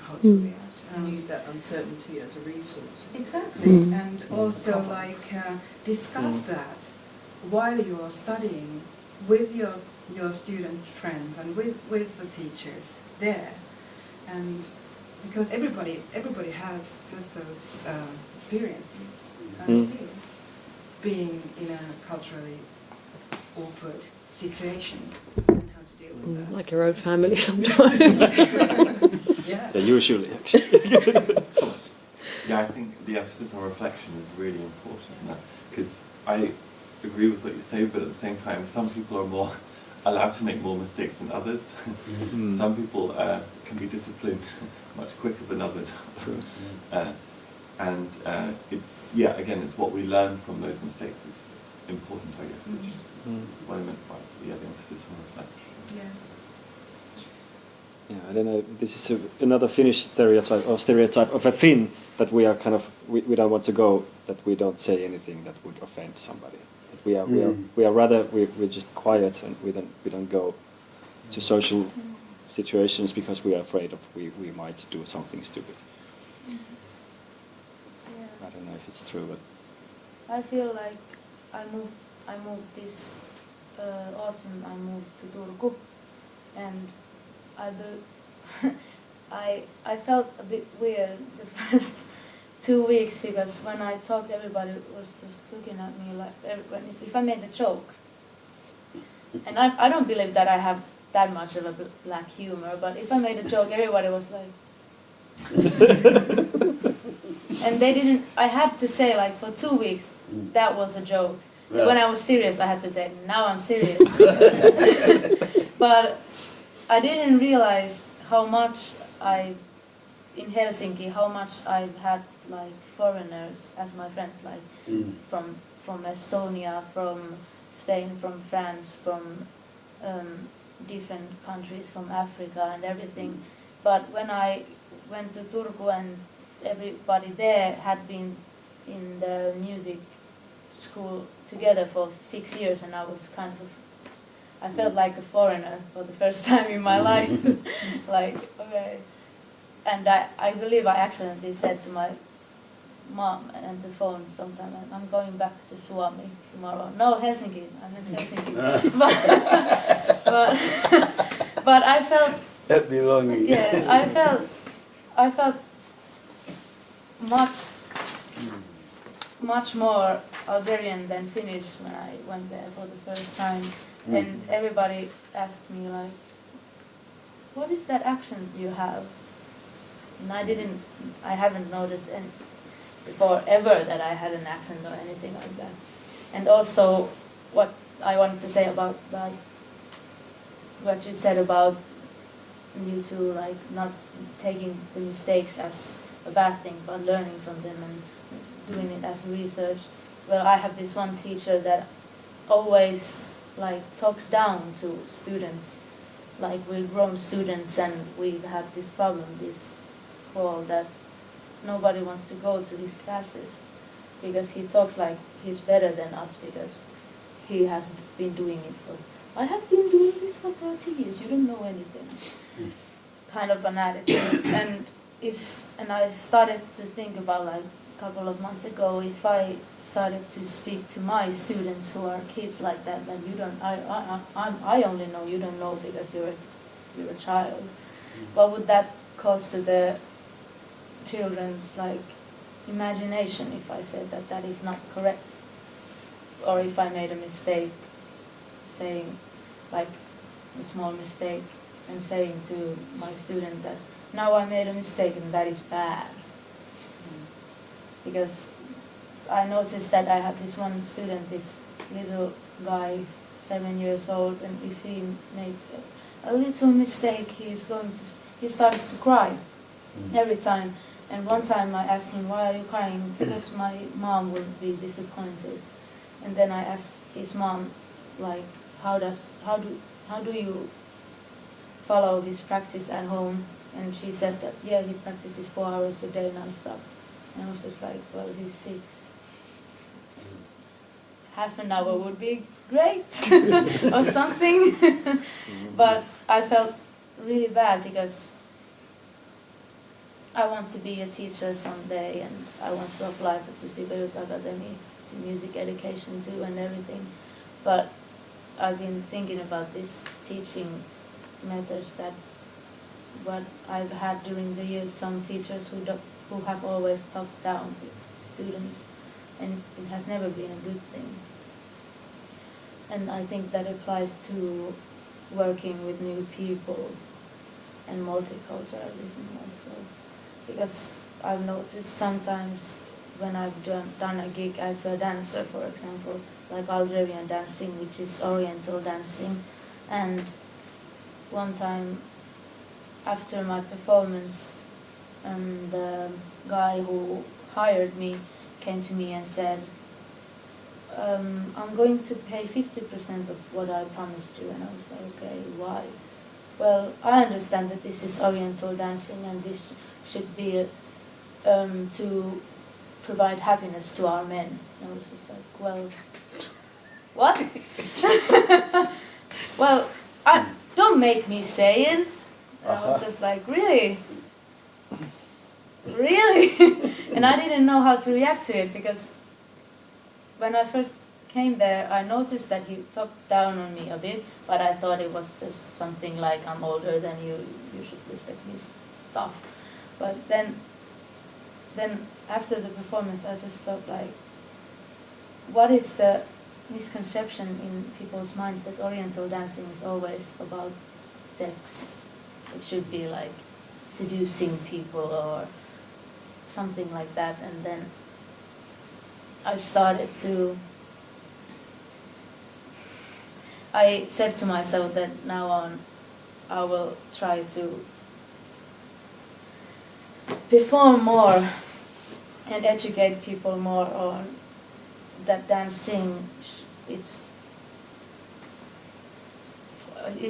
how to react? And use that uncertainty as a resource. Exactly, and also discuss that while you're studying with your student friends and with the teachers there, and because everybody has those experiences and feels being in a culturally awkward situation and how to deal with that. Like your own family sometimes. Yeah. Yeah, usually, actually. Yeah, I think the emphasis on reflection is really important, because I agree with what you say, but at the same time, some people are more allowed to make more mistakes than others. Some people can be disciplined much quicker than others. True. And it's, yeah, again, it's what we learn from those mistakes is important, I guess, which is what I meant by the emphasis on reflection. Yes. Yeah, I don't know. This is another Finnish stereotype of a Finn, that we are kind of we don't want to go, that we don't say anything that would offend somebody. That we are rather we're just quiet, and we don't go to social situations because we are afraid of we might do something stupid. Yeah. I don't know if it's true, but I feel like I moved this autumn. I moved to Turku, and I felt a bit weird the first 2 weeks because when I talked, everybody was just looking at me like if I made a joke. And I don't believe that I have that much of a black humor, but if I made a joke, everybody was like. And they didn't. I had to say like for 2 weeks that was a joke. Yeah. When I was serious, I had to say now I'm serious. But I didn't realize how much in Helsinki, how much I've had like foreigners as my friends, like from Estonia, from Spain, from France, from different countries, from Africa and everything. But when I went to Turku and everybody there had been in the music school together for 6 years, and I was I felt like a foreigner for the first time in my life. Like, okay. And I believe I accidentally said to my mom on the phone sometime, I'm going back to Suomi tomorrow. No, Helsinki. I meant Helsinki. but I felt That belonging. yeah, I felt much more Algerian than Finnish when I went there for the first time. And everybody asked me like, what is that accent you have? And I haven't noticed before ever that I had an accent or anything like that. And also what I wanted to say about like what you said about you two, like not taking the mistakes as a bad thing, but learning from them and doing it as research. Well, I have this one teacher that always like talks down to students. Like we're grown students and we have this problem, this fall that nobody wants to go to his classes because he talks like he's better than us because he has been doing it for. I have been doing this for 30 years. You don't know anything. Kind of an attitude. And I started to think about like a couple of months ago, if I started to speak to my students who are kids like that you don't. I only know you don't know because you're a child. What would that cause to the children's like imagination if I said that that is not correct, or if I made a mistake saying like a small mistake and saying to my student that now I made a mistake and that is bad. Because I noticed that I had this one student, this little guy, 7 years old, and if he makes a little mistake he starts to cry every time. And one time I asked him, why are you crying? Because my mom would be disappointed. And then I asked his mom, like, how do you follow this practice at home? And she said that, yeah, he practices 4 hours a day non-stop. And I was just like, well, he's 6. Half an hour would be great or something. But I felt really bad because I want to be a teacher someday and I want to apply to Sibelius Academy, to music education too and everything. But I've been thinking about this teaching methods that what I've had during the years, some teachers who have always talked down to students, and it has never been a good thing. And I think that applies to working with new people and multiculturalism also. Because I've noticed sometimes when I've done a gig as a dancer, for example, like Algerian dancing, which is Oriental dancing, and one time after my performance, the guy who hired me came to me and said, I'm going to pay 50% of what I promised you. And I was like, okay, why? Well, I understand that this is Oriental dancing and this should be to provide happiness to our men. And I was just like, well, what? Well, don't make me say it. And I was just like, really? Really? And I didn't know how to react to it because when I first came there, I noticed that he talked down on me a bit, but I thought it was just something like, I'm older than you should respect this stuff. But then after the performance, I just thought like, what is the misconception in people's minds that Oriental dancing is always about sex? It should be like seducing people or something like that. And then I said to myself that now on I will try to perform more and educate people more on that dancing is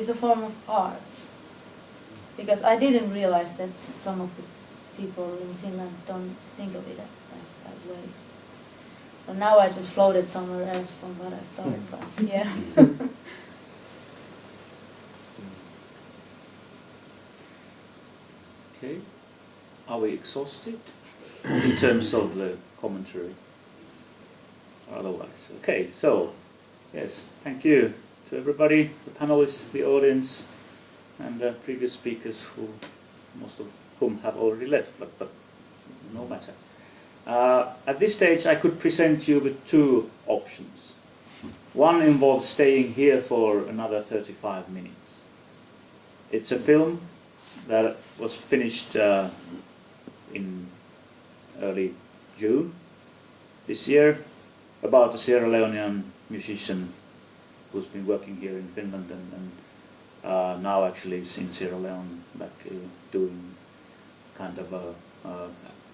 a form of art. Because I didn't realize that some of the people in Finland don't think of it as that way. But now I just floated somewhere else from what I started, but yeah. Okay. Are we exhausted in terms of the commentary? Otherwise, okay. So, yes, thank you to everybody, the panelists, the audience, and the previous speakers, who most of whom have already left, but no matter. At this stage, I could present you with two options. One involves staying here for another 35 minutes. It's a film that was finished in early June this year about a Sierra Leonean musician who's been working here in Finland and now actually is in Sierra Leone, doing kind of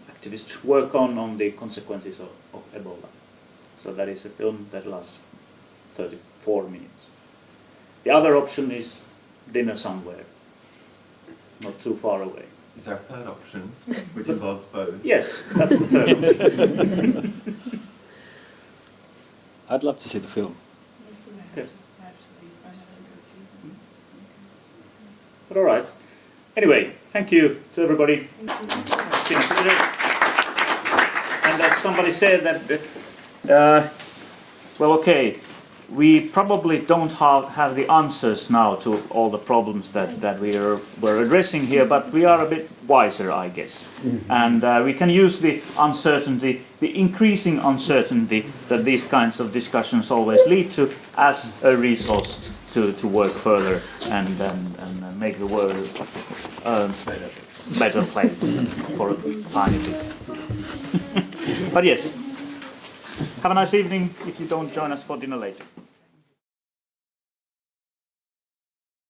activist work on the consequences of Ebola. So that is a film that lasts 34 minutes. The other option is dinner somewhere, not too far away. Is there a third option, which involves both? Yes, that's the third option. I'd love to see the film. Okay. But all right. Anyway, thank you to everybody. It's been a pleasure. And as somebody said that, well, okay, we probably don't have the answers now to all the problems that we're addressing here, but we are a bit wiser, I guess. And we can use the uncertainty, the increasing uncertainty that these kinds of discussions always lead to, as a resource to work further and make the world a better place for a tiny bit. But yes, have a nice evening if you don't join us for dinner later.